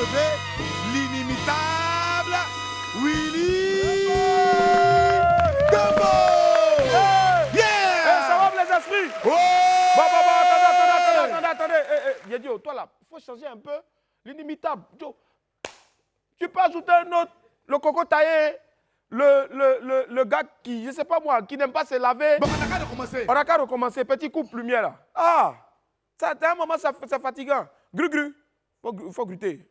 recevez l'inimitable Willy Gambo. Yeah! Ça va les esprits? Oh! Bon, attendez. Yedio, toi là, il faut changer un peu. L'inimitable. Tu peux ajouter un autre. Le coco taillé. Le gars qui, je sais pas moi, qui n'aime pas se laver. Bon, on a qu'à recommencer. On a qu'à recommencer. Petit coup de lumière là. Ah! Ça, à un moment, c'est fatigant. Gru. Faut gruter.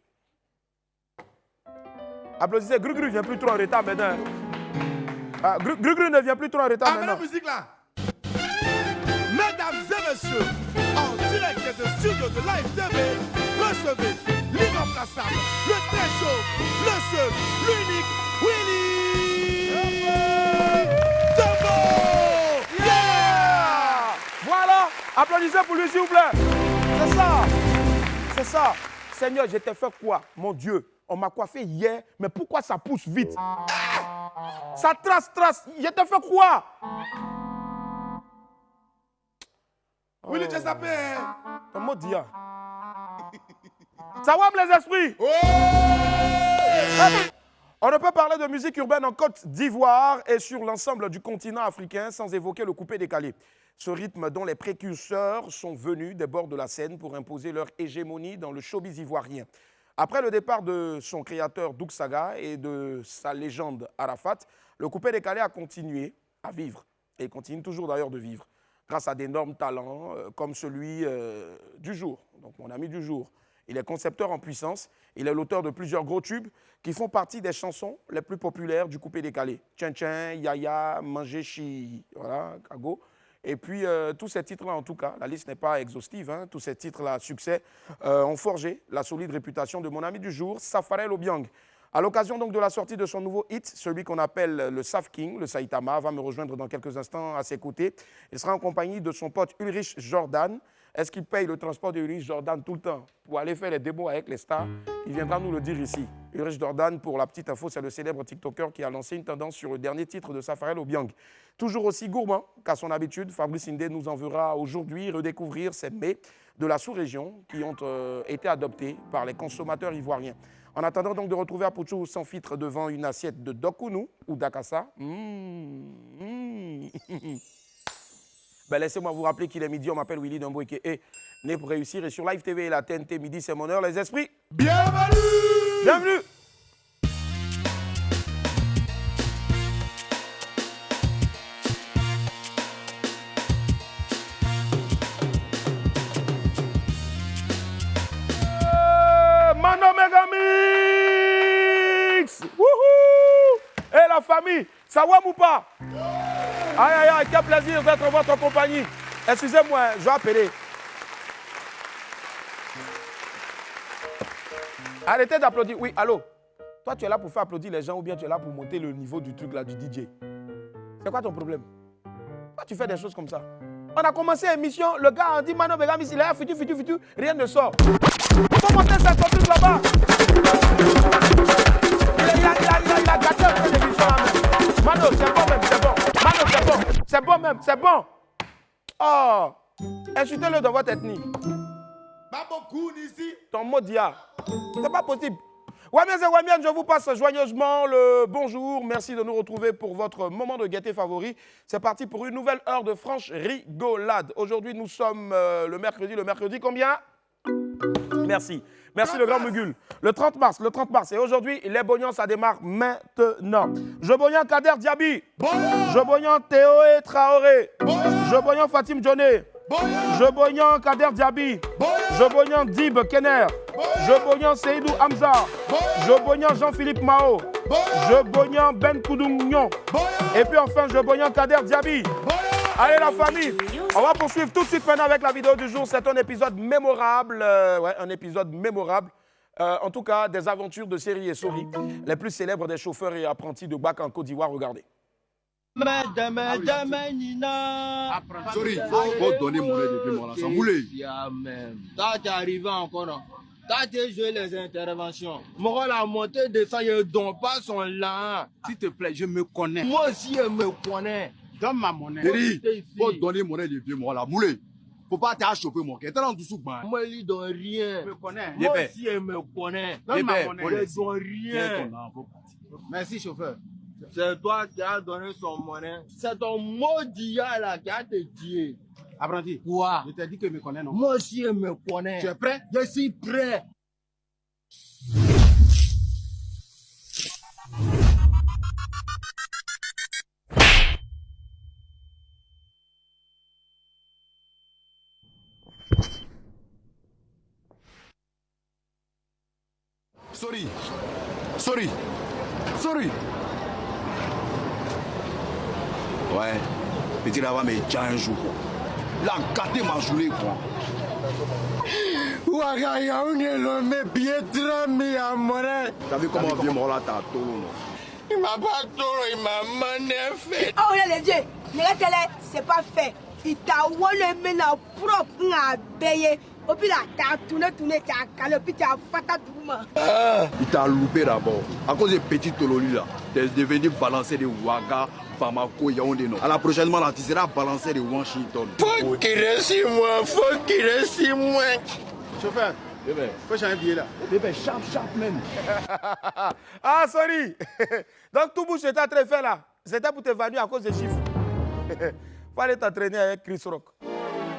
Applaudissez. Gru vient plus trop en retard maintenant. Ah, Gru ne vient plus trop en retard Amène maintenant. la musique là. Mesdames et messieurs, en direct de studio de Live TV, recevez l'irremplaçable, le très chaud, le seul, l'unique Willy Gambo. Yeah! Voilà. Applaudissez pour lui s'il vous plaît. C'est ça. Seigneur, je t'ai fait quoi, mon Dieu? On m'a coiffé hier, mais pourquoi ça pousse vite? Ça trace. Je t'ai fait quoi? Willy, tu es sapé. Un mot dia. Ça va les esprits? Oh! On ne peut parler de musique urbaine en Côte d'Ivoire et sur l'ensemble du continent africain sans évoquer le coupé-décalé. Ce rythme dont les précurseurs sont venus des bords de la Seine pour imposer leur hégémonie dans le showbiz ivoirien. Après le départ de son créateur Douk Saga et de sa légende Arafat, le coupé-décalé a continué à vivre et continue toujours d'ailleurs de vivre grâce à d'énormes talents comme celui du jour, donc mon ami du jour. Il est concepteur en puissance, il est l'auteur de plusieurs gros tubes qui font partie des chansons les plus populaires du coupé-décalé. Tchin Tchin, Yaya, Manger Chi, voilà, Kago. Et puis tous ces titres-là, en tout cas, la liste n'est pas exhaustive, hein, tous ces titres-là à succès ont forgé la solide réputation de mon ami du jour, Safarel Obiang. À l'occasion donc de la sortie de son nouveau hit, celui qu'on appelle le Saf King, le Saitama, va me rejoindre dans quelques instants à ses côtés. Il sera en compagnie de son pote Ulrich Jordan. Est-ce qu'il paye le transport de Ulrich Jordan tout le temps pour aller faire les démos avec les stars? Il viendra nous le dire ici. Ulrich Jordan, pour la petite info, c'est le célèbre TikToker qui a lancé une tendance sur le dernier titre de Safarel Obiang. Toujours aussi gourmand qu'à son habitude, Fabrice Indé nous enverra aujourd'hui redécouvrir ces mets de la sous-région qui ont été adoptés par les consommateurs ivoiriens. En attendant donc de retrouver Apouchou sans filtre devant une assiette de Dokounou ou d'Akassa. Ben laissez-moi vous rappeler qu'il est midi, on m'appelle Willy Gambo et né pour réussir. Et sur Live TV et la TNT, midi, c'est mon heure, les esprits. Bienvenue. Mano Megamix. Wouhou. Et la famille, ça va ou pas? Aïe, quel plaisir d'être en votre compagnie. Excusez-moi, je vais appeler. Arrêtez d'applaudir. Oui, allô? Toi, tu es là pour faire applaudir les gens ou bien tu es là pour monter le niveau du truc là, du DJ? C'est quoi ton problème? Pourquoi tu fais des choses comme ça? On a commencé l'émission, le gars a dit Mano Megamis, il est là, futur, rien ne sort. Faut monter ça, ton truc là-bas. Il a gâté un peu l'émission là même. Mano, c'est bon même, c'est bon. Mano, c'est bon. C'est bon même, c'est bon. Oh, insultez-le dans votre ethnie. Pas beaucoup ici. Ton mot dia. C'est pas possible. Wamiens et Wamiens, je vous passe joyeusement le bonjour. Merci de nous retrouver pour votre moment de gaieté favori. C'est parti pour une nouvelle heure de franche rigolade. Aujourd'hui, nous sommes le mercredi combien? Merci. Merci le grand Mugul. Le 30 mars. Et aujourd'hui, les Bognans, ça démarre maintenant. Je Bognan Kader Diaby. Je Bognan Théoé Traoré. Je Bognan Fatim Djoné. Je Bognan Kader Diaby. Je Bognan Dib Kenner. Je Bognan Seydou Hamza. Je Bognan Jean-Philippe Mao. Je Bognan Ben Koudoumnion. Et puis enfin, je Bognan Kader Diaby. Allez la famille, on va poursuivre tout de suite maintenant avec la vidéo du jour. C'est un épisode mémorable, en tout cas, des aventures de Séri et Sori, les plus célèbres des chauffeurs et apprentis de Bac en Côte d'Ivoire. Regardez. Sorry, faut donner mon aide depuis moi là, ça moulait. Toi, t'es arrivé encore, non? Toi, t'es joué les interventions. Mon la montée descend, ils donnent pas son là. S'il te plaît, je me connais. Moi aussi, je me connais. Donne ma monnaie. Faut donner mon aide depuis moi là, moulé. Faut pas t'achoper, mon cœur. T'es dans du souk, man. Moi, il ne donne rien. me connais. Moi aussi, il me connaît. Il me Il ne donne rien. Merci, chauffeur. C'est toi qui as donné son monnaie. C'est ton maudit là qui a te dit. Apprenti. Quoi? Je t'ai dit que me connais, non? Moi aussi, il me connaît. Tu es prêt? Je suis prêt. Sorry. Sorry. Sorry. Ouais. Petit là-bas, mais déjà un jour. Là, gâté ma journée, quoi. Ouagaya, on est l'homme bien tramé à monnaie. T'as vu comment vieux mort là, t'as tout, non? Il m'a pas tout, il m'a monnaie fait. Oh, les dieux, c'est pas fait. Il t'a volé maintenant propre à payer. Au pire, t'as tourné, t'as calé, puis t'as fait ta tourment. Il t'a loupé d'abord. À cause des petits Tololi là, t'es devenu balancé de Ouaga, Bamako, Yaoundé. À la prochaine fois, là, tu seras balancé de Washington. Faut qu'il reste moi, faut qu'il reste moi. Chauffeur, bébé, faut changer un billet là. Bébé, sharp même. Ah, sorry. Donc, tout bouche était très fait là. C'était pour t'évanouir à cause des chiffres. Fallait t'entraîner avec Chris Rock.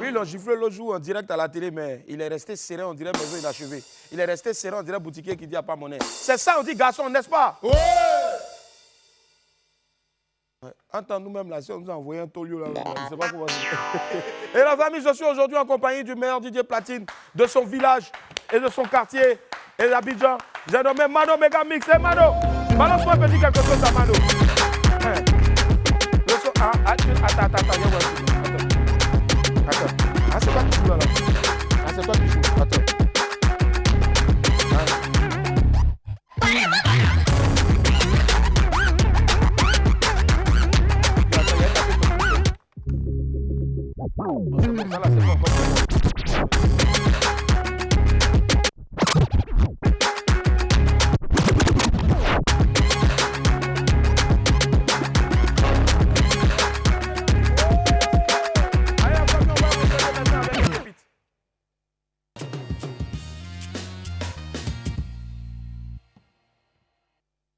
Lui, ils l'ont giflé l'autre jour en direct à la télé, mais il est resté serré, on dirait maison inachevée. Il est resté serré, on dirait boutiquier qui dit il n'y a pas monnaie. C'est ça, on dit garçon, n'est-ce pas? Ouais. Entends nous-mêmes là, si on nous a envoyé un tolio là, je ne sais pas comment dire. Et la famille, je suis aujourd'hui en compagnie du meilleur DJ Platine de son village et de son quartier et d'Abidjan. J'ai nommé Mano Mega Mix. Et Mano, balance-moi un petit quelque chose à Mano. Attends, ah, c'est toi qui joues là. Ah, c'est toi qui joues. Attends.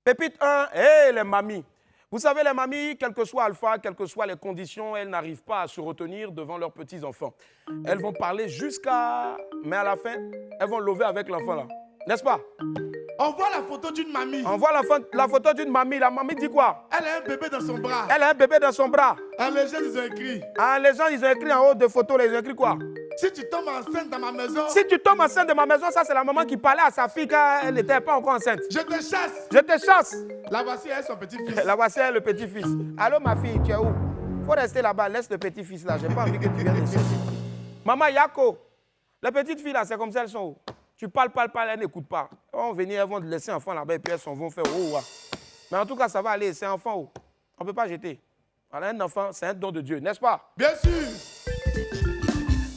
Pépite 1, hé les mamies. Vous savez, les mamies, quel que soit Alpha, quelles que soient les conditions, elles n'arrivent pas à se retenir devant leurs petits-enfants. Elles vont parler jusqu'à... Mais à la fin, elles vont lever avec l'enfant là. N'est-ce pas? On voit la photo d'une mamie. On voit la photo d'une mamie. La mamie dit quoi? Elle a un bébé dans son bras. Elle a un bébé dans son bras. Ah, les gens, ils ont écrit. Ah, les gens, ils ont écrit en haut de photo, ils ont écrit quoi? Si tu tombes enceinte dans ma maison, Si tu tombes enceinte de ma maison, ça c'est la maman qui parlait à sa fille quand elle n'était pas encore enceinte. je te chasse. Je te chasse. La voici, elle, son petit-fils. La voici, le petit-fils. Allô, ma fille, tu es où? Faut rester là-bas, laisse le petit-fils là. J'ai pas envie que tu viennes ici. Maman Yako, les petites filles là, c'est comme ça, elles sont où? Tu parles, elles n'écoutent pas. Elles vont venir, elles vont te laisser enfant là-bas et puis elles s'en vont faire oh. Mais en tout cas, ça va aller, c'est un enfant où? On ne peut pas jeter. Voilà, un enfant, c'est un don de Dieu, n'est-ce pas? Bien sûr.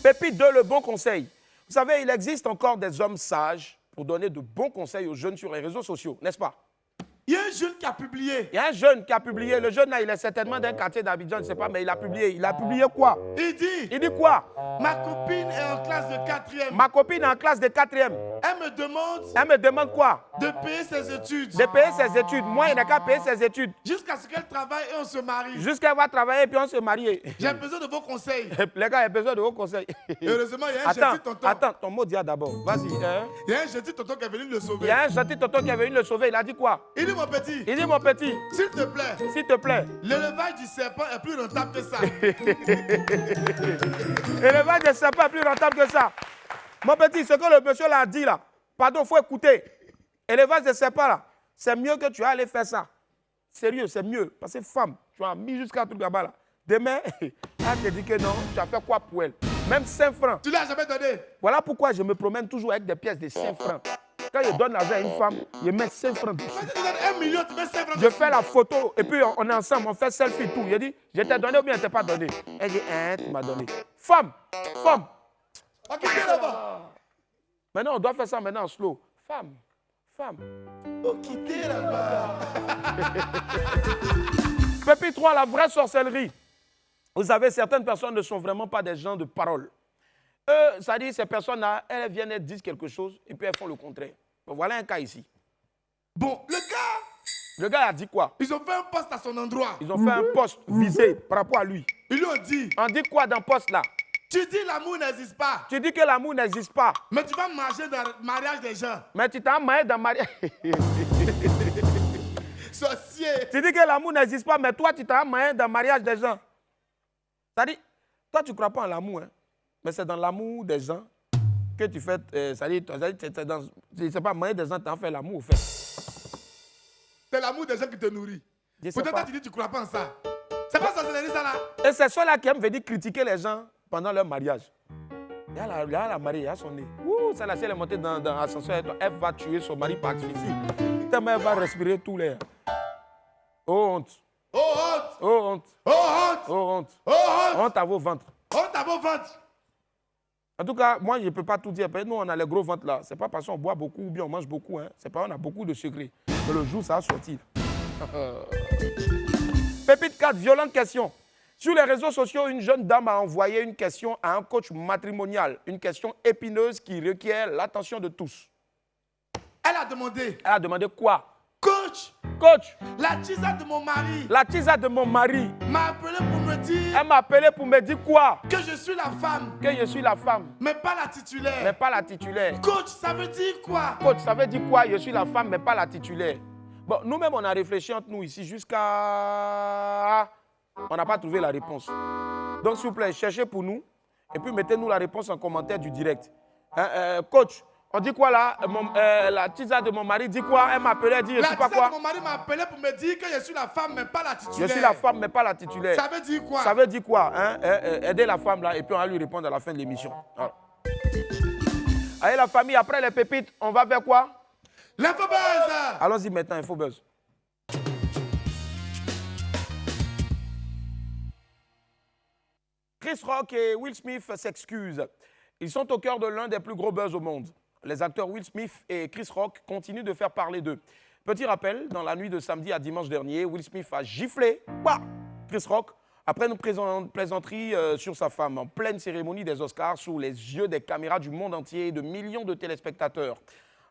Pépite 2, le bon conseil. Vous savez, il existe encore des hommes sages pour donner de bons conseils aux jeunes sur les réseaux sociaux, n'est-ce pas? Il y a un jeune qui a publié. Il y a un jeune qui a publié. Le jeune là, il est certainement d'un quartier d'Abidjan, je ne sais pas, mais il a publié. Il a publié quoi? Il dit, Il dit quoi? ma copine est en classe de 4e. Ma copine est en classe de 4e. Elle me demande Quoi? de payer ses études. De payer ses études. Moi, il n'a qu'à payer ses études. Jusqu'à ce qu'elle travaille et on se marie. Jusqu'à va travailler et puis on se marie. J'ai besoin de vos conseils. Les gars, il y a besoin de vos conseils. Heureusement, il y a un gentil tonton. Attends, ton mot dit d'abord. Vas-y. Hein? Il y a un gentil tonton qui est venu le Il sauver. y a un gentil tonton qui est venu le sauver. Il a dit quoi? Il dit, mon petit, Il dit, mon petit, s'il te plaît, s'il te plaît, l'élevage du serpent est plus rentable que ça. l'élevage de serpent est plus rentable que ça. Mon petit, ce que le monsieur l'a dit là, pardon, il faut écouter. Élevage de serpent là, c'est mieux que tu ailles faire ça. Sérieux, c'est mieux. Parce que femme, tu as mis jusqu'à tout là-bas là. Demain, elle te dit que non, tu as fait quoi pour elle? Même 5 francs. Tu l'as jamais donné. Voilà pourquoi je me promène toujours avec des pièces de 5 francs. Quand je donne l'argent à une femme, je mets 5 francs dessus. Tu donnes 1 million, tu mets 5 francs. Je fais la photo et puis on est ensemble, on fait selfie tout. Je dis, je t'ai donné ou bien je ne t'ai pas donné? Elle dit, hein, tu m'as donné. Femme. Ok, viens là-bas. Maintenant, on doit faire ça maintenant en slow. Femme. Oh, quittez là-bas. Pépite 3, la vraie sorcellerie. Vous savez, certaines personnes ne sont vraiment pas des gens de parole. Ça dit, ces personnes-là, elles viennent, elles disent quelque chose et puis elles font le contraire. Bon, voilà un cas ici. Bon, Le gars a dit quoi? ils ont fait un poste à son endroit. Ils ont fait un poste visé par rapport à lui. Ils lui ont dit, On dit quoi dans le poste là? tu dis l'amour n'existe pas, Tu dis que l'amour n'existe pas, mais tu vas marcher dans le mariage des gens. mais tu t'as marié dans le mariage. Sorcier. Tu dis que l'amour n'existe pas, mais toi, tu t'as marié dans le mariage des gens. C'est-à-dire, toi, tu ne crois pas en l'amour, hein? Mais c'est dans l'amour des gens que tu fais. C'est-à-dire, c'est pas marié des gens, tu as fait l'amour, au fait. C'est l'amour des gens qui te nourrit. Je sais Peut-être pas. toi, tu dis que tu ne crois pas en ça. C'est pas ça, c'est ça là. Et c'est ceux-là qui aiment venir critiquer les gens pendant leur mariage. Il y a la mariée, il y a son nez. Ouh, ça, là, si elle est montée dans l'ascenseur, elle va tuer son mari par asphyxie. Tellement elle va respirer tout l'air. Oh honte. Oh honte. Oh honte. Oh honte. Oh honte. Oh honte. Honte à vos ventres. Honte à vos ventres. En tout cas, moi, je ne peux pas tout dire. Nous, on a les gros ventres là. Ce n'est pas parce qu'on boit beaucoup ou bien on mange beaucoup. Hein. C'est pas on a beaucoup de secrets. Mais le jour, ça va sortir. Pépite 4, violente question. Sur les réseaux sociaux, une jeune dame a envoyé une question à un coach matrimonial. Une question épineuse qui requiert l'attention de tous. Elle a demandé, Elle a demandé quoi? coach, Coach, la tisa de mon mari la tisa de mon mari, m'a appelé pour me dire elle m'a appelé pour me dire quoi? que je suis la femme, Que je suis la femme, mais pas la titulaire. mais pas la titulaire. Coach, ça veut dire quoi? Coach, ça veut dire quoi? Je suis la femme, mais pas la titulaire. Bon, nous-mêmes, on a réfléchi entre nous ici jusqu'à... On n'a pas trouvé la réponse. Donc, s'il vous plaît, cherchez pour nous et puis mettez-nous la réponse en commentaire du direct. Coach, on dit quoi là? La tisa de mon mari dit quoi? Elle m'a appelé, elle dit je La suis pas tisa quoi? de mon mari m'a appelé pour me dire que je suis la femme, mais pas la Je titulaire. suis la femme, mais pas la titulaire. Ça veut dire quoi? Ça veut dire quoi? Hein? Aider la femme là et puis on va lui répondre à la fin de l'émission. Voilà. Allez la famille, après les pépites, on va vers quoi? L'infobuzz. Allons-y maintenant, Infobuzz. Chris Rock et Will Smith s'excusent. Ils sont au cœur de l'un des plus gros buzz au monde. Les acteurs Will Smith et Chris Rock continuent de faire parler d'eux. Petit rappel, dans la nuit de samedi à dimanche dernier, Will Smith a giflé Chris Rock après une plaisanterie sur sa femme en pleine cérémonie des Oscars sous les yeux des caméras du monde entier et de millions de téléspectateurs.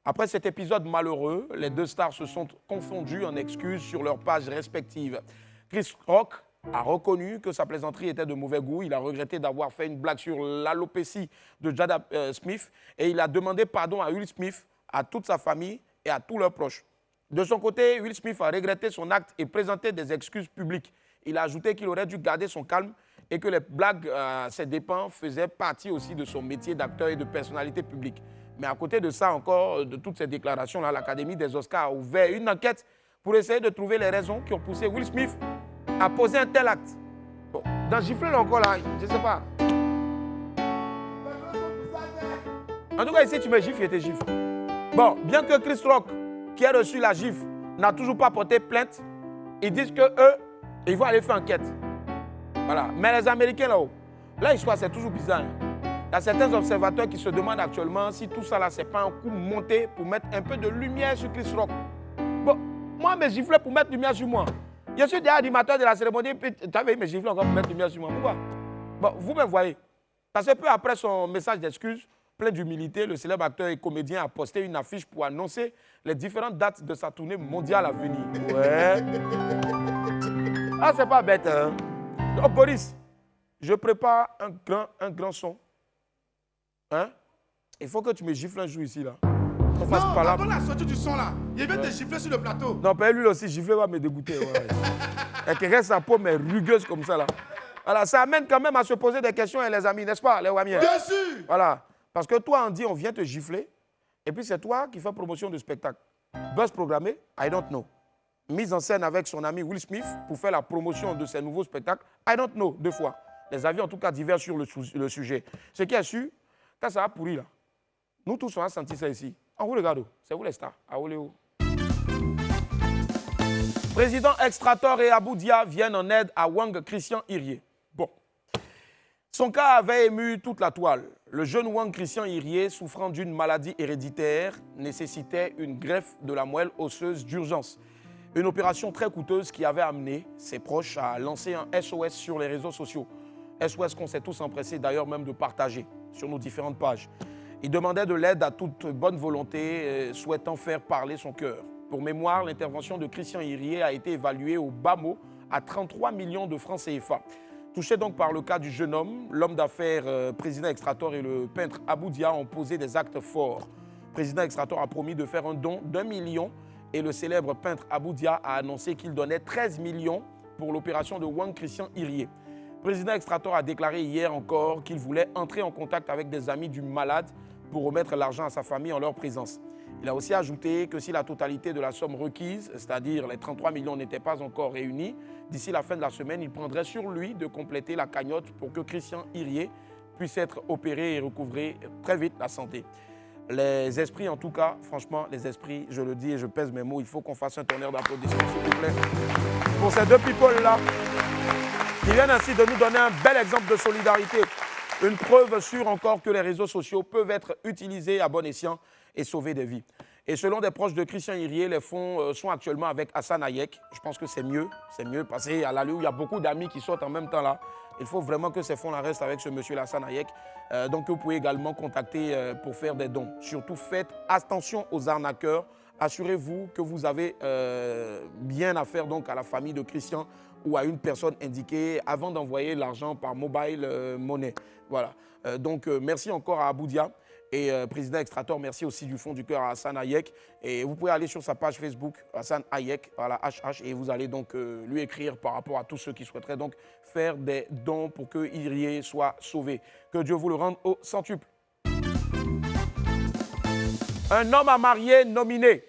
Après cet épisode malheureux, les deux stars se sont confondus en excuses sur leurs pages respectives. Chris Rock a reconnu que sa plaisanterie était de mauvais goût. Il a regretté d'avoir fait une blague sur l'alopécie de Jada Smith et il a demandé pardon à Will Smith, à toute sa famille et à tous leurs proches. De son côté, Will Smith a regretté son acte et présenté des excuses publiques. Il a ajouté qu'il aurait dû garder son calme et que les blagues à ses dépens faisaient partie aussi de son métier d'acteur et de personnalité publique. Mais à côté de ça encore, de toutes ces déclarations-là, l'Académie des Oscars a ouvert une enquête pour essayer de trouver les raisons qui ont poussé Will Smith à poser un tel acte. Bon, dans gifler là encore là, je ne sais pas. En tout cas, ici, tu me gifles, je te gifle. Bon, bien que Chris Rock, qui a reçu la gifle, n'a toujours pas porté plainte, ils disent qu'eux, ils vont aller faire enquête. Voilà. Mais les Américains là-haut, là, l'histoire, c'est toujours bizarre. Hein. Il y a certains observateurs qui se demandent actuellement si tout ça là, c'est pas un coup monté pour mettre un peu de lumière sur Chris Rock. Bon, moi, mes giflets pour mettre lumière sur moi. Je suis déjà animateur de la cérémonie, puis tu avais mes giflets encore pour mettre lumière sur moi. Pourquoi? Bon, vous me voyez. Parce que peu après son message d'excuses, plein d'humilité, le célèbre acteur et comédien a posté une affiche pour annoncer les différentes dates de sa tournée mondiale à venir. Ouais. Ah, c'est pas bête, hein? Donc, Boris, je prépare un grand son. Hein? Il faut que tu me gifles un jour ici, là. Non, avant la sortie du son là, il vient te gifler sur le plateau. Non, mais lui aussi, gifler va me dégoûter. Ouais. Et que reste sa peau, mais rugueuse comme ça, là. Voilà, ça amène quand même à se poser des questions, les amis, n'est-ce pas, les Wamiens? Bien sûr. Voilà. Parce que toi, on dit, on vient te gifler, et puis c'est toi qui fais promotion de spectacle. Buzz programmé, I don't know. Mise en scène avec son ami Will Smith pour faire la promotion de ses nouveaux spectacles, I don't know, 2 fois. Les avis, en tout cas, divers sur le sujet. Ce qui est sûr, quand ça va pourrir, là, nous tous, on a senti ça ici. On vous regarde, c'est vous les stars. Président Extrator et Abou Dia viennent en aide à Wang Christian Irié. Bon. Son cas avait ému toute la toile. Le jeune Wang Christian Irié, souffrant d'une maladie héréditaire, nécessitait une greffe de la moelle osseuse d'urgence. Une opération très coûteuse qui avait amené ses proches à lancer un SOS sur les réseaux sociaux. SOS qu'on s'est tous empressés d'ailleurs même de partager sur nos différentes pages. Il demandait de l'aide à toute bonne volonté, souhaitant faire parler son cœur. Pour mémoire, l'intervention de Christian Irié a été évaluée au bas mot à 33 millions de francs CFA. Touché donc par le cas du jeune homme, l'homme d'affaires Président Extrator et le peintre Aboudia ont posé des actes forts. Président Extrator a promis de faire un don d'1 million et le célèbre peintre Aboudia a annoncé qu'il donnait 13 millions pour l'opération de Wang Christian Irié. Président Extrator a déclaré hier encore qu'il voulait entrer en contact avec des amis du malade pour remettre l'argent à sa famille en leur présence. Il a aussi ajouté que si la totalité de la somme requise, c'est-à-dire les 33 millions, n'était pas encore réunie, d'ici la fin de la semaine, il prendrait sur lui de compléter la cagnotte pour que Christian Irié puisse être opéré et recouvrer très vite la santé. Les esprits, en tout cas, franchement, les esprits, je le dis et je pèse mes mots, il faut qu'on fasse un tonnerre d'applaudissements, s'il vous plaît, pour ces deux people-là, qui viennent ainsi de nous donner un bel exemple de solidarité. Une preuve sûre encore que les réseaux sociaux peuvent être utilisés à bon escient et sauver des vies. Et selon des proches de Christian Irié, les fonds sont actuellement avec Hassan Hayek. Je pense que c'est mieux parce qu'à l'allure où il y a beaucoup d'amis qui sortent en même temps là. Il faut vraiment que ces fonds-là restent avec ce monsieur Hassan Hayek. Donc vous pouvez également contacter pour faire des dons. Surtout faites attention aux arnaqueurs. Assurez-vous que vous avez bien affaire donc à la famille de Christian ou à une personne indiquée avant d'envoyer l'argent par mobile money. Voilà. Donc merci encore à Aboudia. Et Président Extrator, merci aussi du fond du cœur à Hassan Hayek. Et vous pouvez aller sur sa page Facebook, Hassan Hayek, voilà, HH, et vous allez donc lui écrire par rapport à tous ceux qui souhaiteraient donc faire des dons pour que Irié soit sauvé. Que Dieu vous le rende au centuple. Un homme à marier nominé.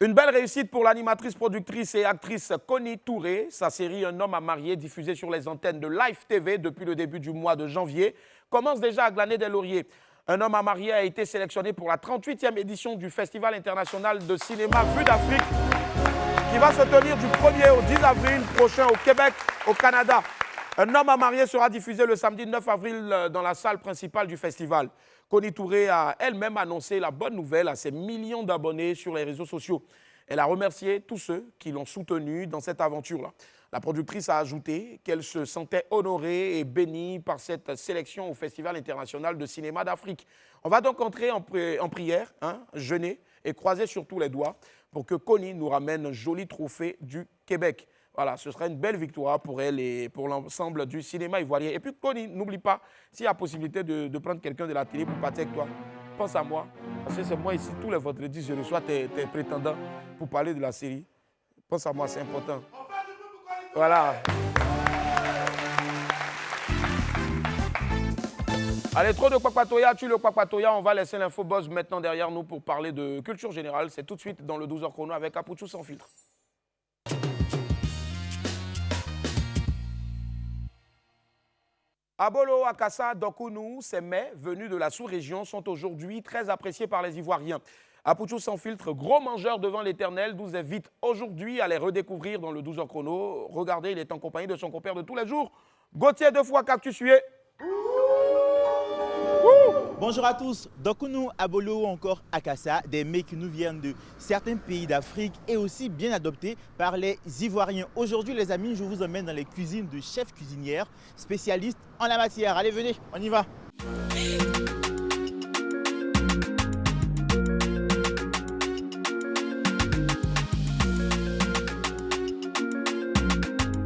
Une belle réussite pour l'animatrice, productrice et actrice Connie Touré. Sa série Un homme à marier, diffusée sur les antennes de Live TV depuis le début du mois de janvier, commence déjà à glaner des lauriers. Un homme à marier a été sélectionné pour la 38e édition du Festival international de cinéma Vue d'Afrique qui va se tenir du 1er au 10 avril prochain au Québec, au Canada. Un homme à marier sera diffusé le samedi 9 avril dans la salle principale du festival. Connie Touré a elle-même annoncé la bonne nouvelle à ses millions d'abonnés sur les réseaux sociaux. Elle a remercié tous ceux qui l'ont soutenue dans cette aventure-là. La productrice a ajouté qu'elle se sentait honorée et bénie par cette sélection au Festival international de cinéma d'Afrique. On va donc entrer en prière, jeûner et croiser surtout les doigts pour que Connie nous ramène un joli trophée du Québec. Voilà, ce sera une belle victoire pour elle et pour l'ensemble du cinéma ivoirien. Et puis Connie, n'oublie pas, s'il y a la possibilité de prendre quelqu'un de la télé pour partir avec toi, pense à moi. Parce que c'est moi ici, tous les vendredis, je reçois tes prétendants pour parler de la série. Pense à moi, c'est important. Voilà. Allez, trop de Kwakpatoya, tue le Kwakpatoya. On va laisser l'info buzz maintenant derrière nous pour parler de culture générale. C'est tout de suite dans le 12h chrono avec Apouchou sans filtre. Abolo, Akassa, Dokounou, ces mets venus de la sous-région sont aujourd'hui très appréciés par les Ivoiriens. Apouchou sans filtre, gros mangeur devant l'éternel, nous invite aujourd'hui à les redécouvrir dans le 12h chrono. Regardez, il est en compagnie de son compère de tous les jours, Gauthier 2 fois Cactusué. Bonjour à tous, Dokounou, Abolo ou encore Akassa, des mets qui nous viennent de certains pays d'Afrique et aussi bien adoptés par les Ivoiriens. Aujourd'hui les amis, je vous emmène dans les cuisines de chefs cuisinières spécialistes en la matière. Allez venez, on y va.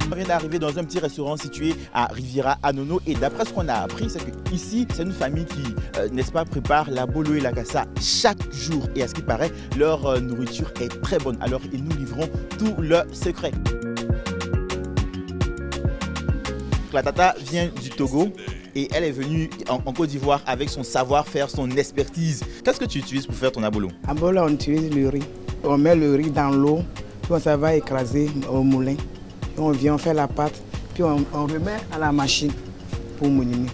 On vient d'arriver dans un petit restaurant situé à Riviera Anono et d'après ce qu'on a appris, c'est qu'ici, c'est une famille qui, n'est-ce pas, prépare la bolo et la kassa chaque jour. Et à ce qui paraît, leur nourriture est très bonne. Alors, ils nous livreront tout leur secret. La tata vient du Togo et elle est venue en Côte d'Ivoire avec son savoir-faire, son expertise. Qu'est-ce que tu utilises pour faire ton abolo? Abolo, on utilise le riz. On met le riz dans l'eau, puis ça va écraser au moulin. On vient, on fait la pâte, puis on remet à la machine pour mouliner.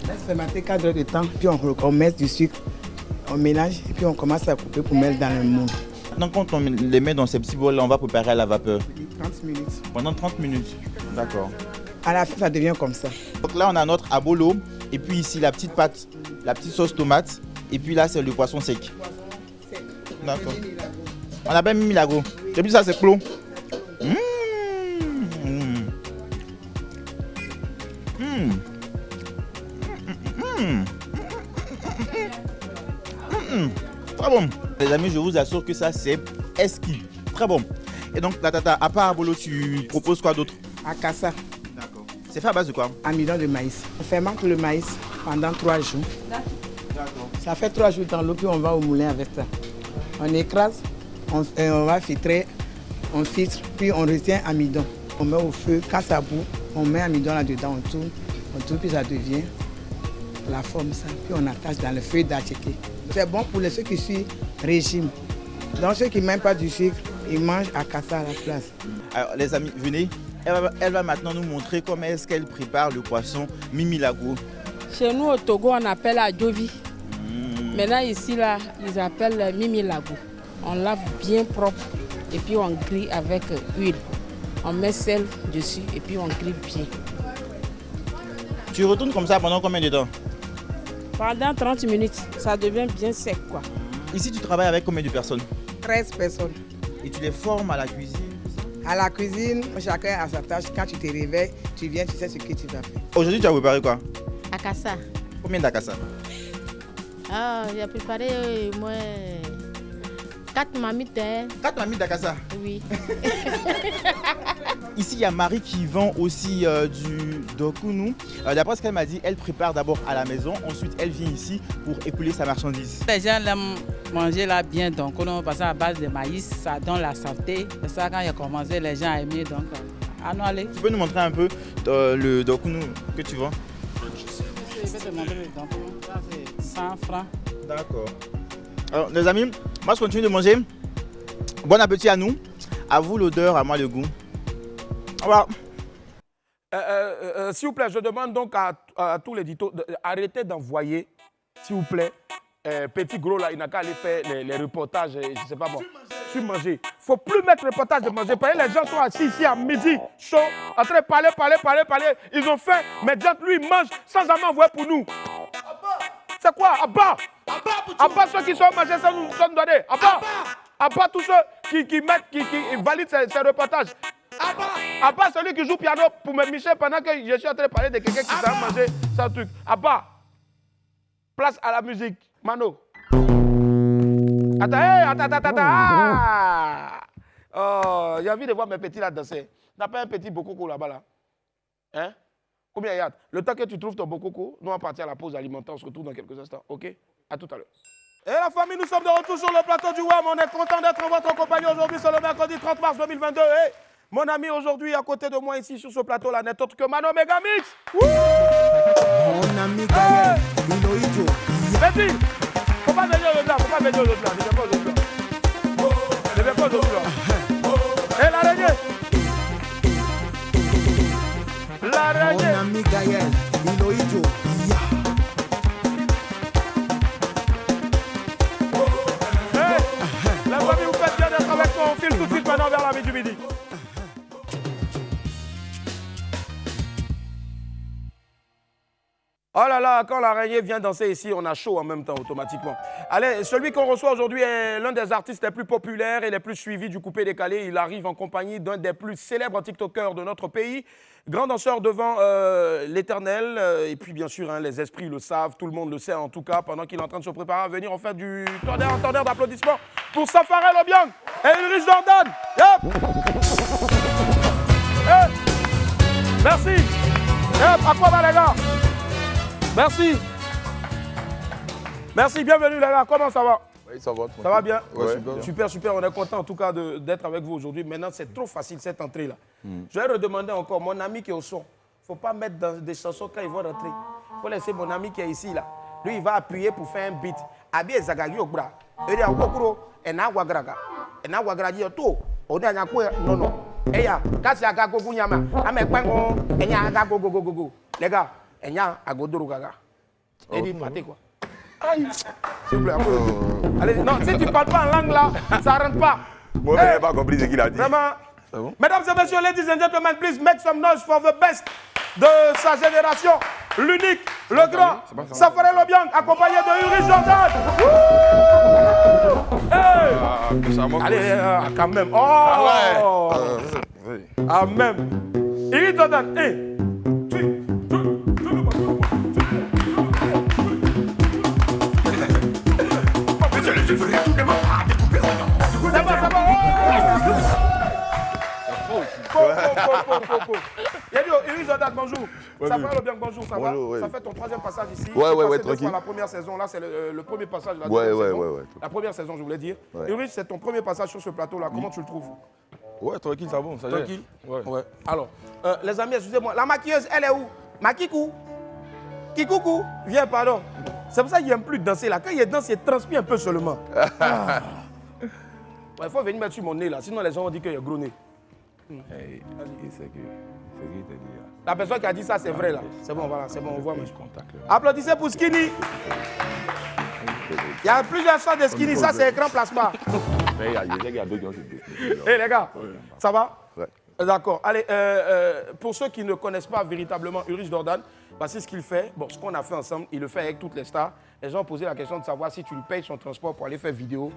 Laisse fermenter 4 heures de temps, puis on met du sucre, on mélange, et puis on commence à couper pour mettre dans le moule. Maintenant, quand on les met dans ces petits bols-là, on va préparer à la vapeur. 30 minutes. Pendant 30 minutes, d'accord. À la fin, ça devient comme ça. Donc là, on a notre abolo, et puis ici, la petite pâte, la petite sauce tomate, et puis là, c'est le poisson sec. D'accord. On a bien mis milago. Et puis ça, c'est clos. Très bon. Les amis, je vous assure que ça, c'est esquive. Très bon. Et donc, la tata, à part Abolo, tu proposes quoi d'autre? Akassa, D'accord. C'est fait à base de quoi? amidon de maïs. On fermente le maïs pendant 3 jours. D'accord. Ça fait 3 jours dans l'eau, puis on va au moulin avec ça. On écrase, on va filtrer, on filtre, puis on retient amidon. On met au feu, quand ça bout, on met amidon là-dedans, on tourne, puis ça devient la forme ça. Puis on attache dans le feu d'attiqué. C'est bon pour ceux qui suivent régime. Donc ceux qui ne mangent pas du sucre, ils mangent Akassa à la place. Alors, les amis, venez. Elle va maintenant nous montrer comment est-ce qu'elle prépare le poisson Mimi Lago. Chez nous au Togo, on appelle la Jovi. Maintenant ici, là, ils appellent Mimi Lago. On lave bien propre et puis on grille avec huile. On met sel dessus et puis on grille bien. Tu retournes comme ça pendant combien de temps? Pendant 30 minutes, ça devient bien sec, quoi. Ici, tu travailles avec combien de personnes? 13 personnes. Et tu les formes à la cuisine? À la cuisine, chacun a sa tâche. Quand tu te réveilles, tu viens, tu sais ce que tu vas faire. Aujourd'hui, tu as préparé quoi? Akassa. Combien d'akassa? Ah, j'ai préparé moi 4 mamites. 4 mamites d'akassa? Oui. Ici, il y a Marie qui vend aussi du dokunu. D'après ce qu'elle m'a dit, elle prépare d'abord à la maison, ensuite elle vient ici pour écouler sa marchandise. Les gens aiment manger là bien, donc on passe à base de maïs, ça donne la santé. C'est ça, quand il a commencé, les gens aimaient, donc allons. Tu peux nous montrer un peu le dokunu que tu vends? Je vais te montrer le dokunu, ça c'est 100 francs. D'accord. Alors les amis, moi je continue de manger. Bon appétit à nous. À vous l'odeur, à moi le goût. Voilà. S'il vous plaît, je demande donc à tous les éditos d'arrêter d'envoyer, s'il vous plaît, petit gros là, il n'a qu'à aller faire les reportages, je ne sais pas moi, sur manger. Il ne faut plus mettre reportage de manger. Parce que les gens sont assis ici à midi, chaud, en train de parler. Ils ont faim, mais Dieu, lui, il mange sans jamais envoyer pour nous. C'est quoi? Abba! Abba, ceux qui sont mangés, ça nous sont donnés. Abba, tous ceux qui valident ces reportages. Abba, celui qui joue piano pour me micher pendant que je suis en train de parler de quelqu'un qui va manger sans truc. Abba, place à la musique. Mano. Attends. Oh, j'ai envie de voir mes petits là danser. T'as pas un petit bokoko là-bas là? Hein? Combien il y a? Le temps que tu trouves ton bokoko, nous on va partir à la pause alimentaire. On se retrouve dans quelques instants. Ok? À tout à l'heure. Et la famille, nous sommes de retour sur le plateau du WAM. On est content d'être en votre compagnie aujourd'hui, c'est le mercredi 30 mars 2022. Et mon ami aujourd'hui, à côté de moi ici sur ce plateau-là, n'est autre que Mano Megamix. Mon ami Gaël, Minoïdjo. Vas-y, faut pas venir au-delà, Je vais pas au-delà. Et l'araignée. Mon ami Gaël, Minoïdjo. La famille, vous faites bien d'être avec moi. On file tout de suite maintenant vers la vie du midi. Oh là là, quand l'araignée vient danser ici, on a chaud en même temps, automatiquement. Allez, celui qu'on reçoit aujourd'hui est l'un des artistes les plus populaires et les plus suivis du coupé-décalé. Il arrive en compagnie d'un des plus célèbres TikTokers de notre pays. Grand danseur devant l'éternel. Et puis, bien sûr, hein, les esprits le savent, tout le monde le sait en tout cas. Pendant qu'il est en train de se préparer à venir, on fait du tonnerre d'applaudissements pour Safarel Obiang et Ulrich Jordan. Yep. Hey. Merci. Yep. À quoi va les gars? Merci. Merci, bienvenue les gars. Comment ça va? Oui, ça va. Ça va bien? Ouais, Super. On est content en tout cas d'être avec vous aujourd'hui. Maintenant, c'est trop facile cette entrée-là. Je vais redemander encore, mon ami qui est au son, il ne faut pas mettre dans des chansons quand ils vont rentrer. Il faut laisser mon ami qui est ici là. Lui, il va appuyer pour faire un beat. Abi ezagagi okura. Eri akokuro ena wagraga. Ena wagraji to. Ode anya ko non. Eya, kasi aga gogu nyama. Ame kwengo enya aga gogo. Les gars, enya agodoro gaga. Et dit pâté quoi. Aïe. S'il vous plaît, allez, non, si tu ne parles pas en langue là, ça ne rentre pas. Moi, je n'ai pas compris ce qu'il a dit. Vraiment. Bon? Mesdames et messieurs, ladies and gentlemen, please make some noise for the best de sa génération. L'unique, le grand, Safarel Obiang, accompagné de Ulrich Jordan. Hey. Allez, quand même. Oh. Ah même. Ulrich Jordan, hey. Iris Jordan, bonjour. Ouais, Ça oui. va, bien, bonjour, ça Bonjour, va ouais. Ça fait ton 3e passage ici. Ouais, Tu ouais, es ouais, passé 2 fois tranquille. la première saison, là c'est le premier passage de la Ouais, deuxième ouais, saison. ouais, ouais. La première saison, je voulais dire. Ouais. Iris, c'est ton premier passage sur ce plateau-là. Comment tu le trouves? Ouais, tranquille, ça va. Ça gère. Tranquille. Ouais. Alors, les amis, excusez-moi, la maquilleuse, elle est où? Makikou? Kikoukou? Viens, pardon. C'est pour ça qu'il n'aime plus danser là. Quand il danse, il transpire un peu seulement. Ah. Il faut venir mettre sur mon nez là, sinon les gens vont dire qu'il y a gros nez. Hey, c'est qui t'a dit là? La personne qui a dit ça, c'est vrai là. C'est bon, voilà, c'est bon, on voit. Applaudissez pour Skinny. Il y a plusieurs sortes de Skinny, ça c'est écran plasma. Mais il y a d'autres qui ont dit. Hé les gars, ça va? Ouais. D'accord. Allez, pour ceux qui ne connaissent pas véritablement Iris Jordan, voici ce qu'il fait. Bon, ce qu'on a fait ensemble, il le fait avec toutes les stars. Les gens ont posé la question de savoir si tu lui payes son transport pour aller faire vidéo,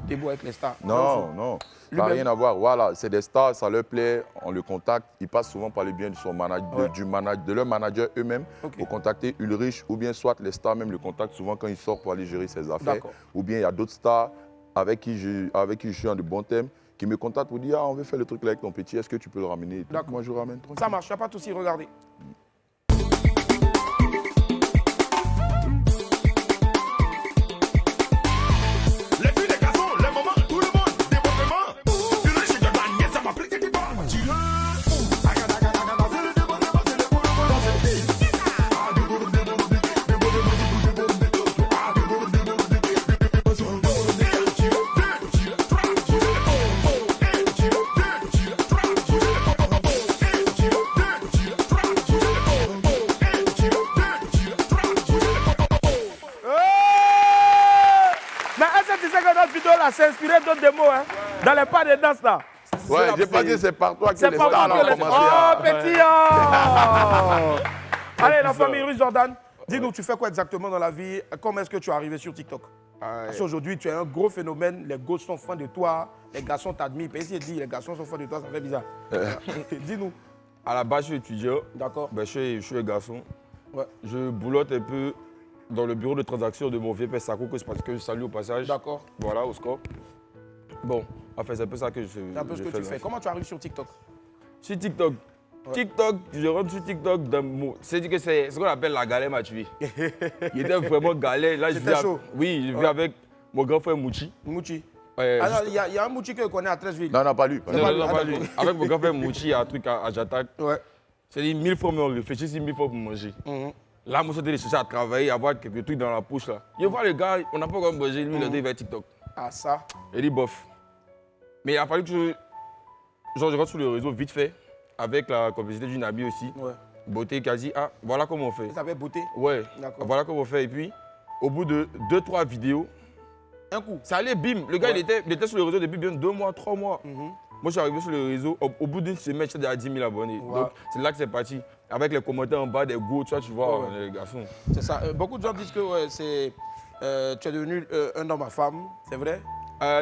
debout avec les stars. Non, non. Ça n'a rien à voir. Voilà, c'est des stars, ça leur plaît, on le contacte. Ils passent souvent par le bien de, son de leur manager eux-mêmes pour contacter Ulrich, ou bien soit les stars même le contactent souvent quand il sort pour aller gérer ses affaires. Ou bien il y a d'autres stars avec qui je suis en de bons thèmes, qui me contactent pour dire, ah, on veut faire le truc là avec ton petit, est-ce que tu peux le ramener? Donc, moi je le ramène. Ça marche, il n'y a pas de souci, regardez. C'est inspiré d'autres démos, hein, dans les pas de danse là. Ouais, j'ai pas dit c'est par toi que les pas stars moi ont que les... commencé Oh, petit Allez, la famille Iris Jordan, dis-nous, tu fais quoi exactement dans la vie? Comment est-ce que tu es arrivé sur TikTok? Parce qu'aujourd'hui, tu es un gros phénomène, les gosses sont fans de toi, les garçons t'admirent. Essayer de dire les garçons sont fans de toi, ça fait bizarre. Dis-nous. À la base, je suis étudiant. D'accord. Ben, je suis un garçon. Ouais. Je boulotte un peu dans le bureau de transaction de mon vieux père Sako, que je salue au passage. D'accord. Voilà, au score. Bon, enfin, c'est un peu ça que je fais. C'est un peu ce que tu fais. Comment tu arrives sur TikTok? Sur TikTok. Ouais. TikTok, je rentre sur TikTok dans mon... C'est que c'est ce qu'on appelle la galère m'a tué. Il était vraiment galère. Là, chaud. Oui, je vis avec mon grand frère Mouchi. Mouchi. Alors, il y a un Mouchi que je connais à Treichville. Non, non, pas lui. Non, pas lui. Avec mon grand frère Mouchi, il y a un truc à Jatak. Ouais. C'est-à-dire 1000 fois, mais on réfléchit sur 1000 fois pour manger. Là, moi, j'étais chercher à travailler, à avoir quelques trucs dans la poche. Là. Je vois le gars, on n'a pas encore mangé, lui, il a dit vers TikTok. Ah, ça? Il dit bof. Mais il a fallu que je rentre sur le réseau vite fait, avec la complicité d'une amie aussi. Ouais. Beauté qui a dit, ah, voilà comment on fait. Ça s'appelle Beauté? Ouais. Voilà comment on fait. Et puis, au bout de 2-3 vidéos, un coup. Ça allait, bim. Le gars, il était sur le réseau depuis bien 2 mois, 3 mois. Moi, je suis arrivé sur le réseau, au bout d'une semaine, j'étais à 10 000 abonnés. Wow. Donc, c'est là que c'est parti. Avec les commentaires en bas, des go, tu vois, les garçons. C'est ça. Beaucoup de gens disent que tu es devenu un homme à femme, c'est vrai?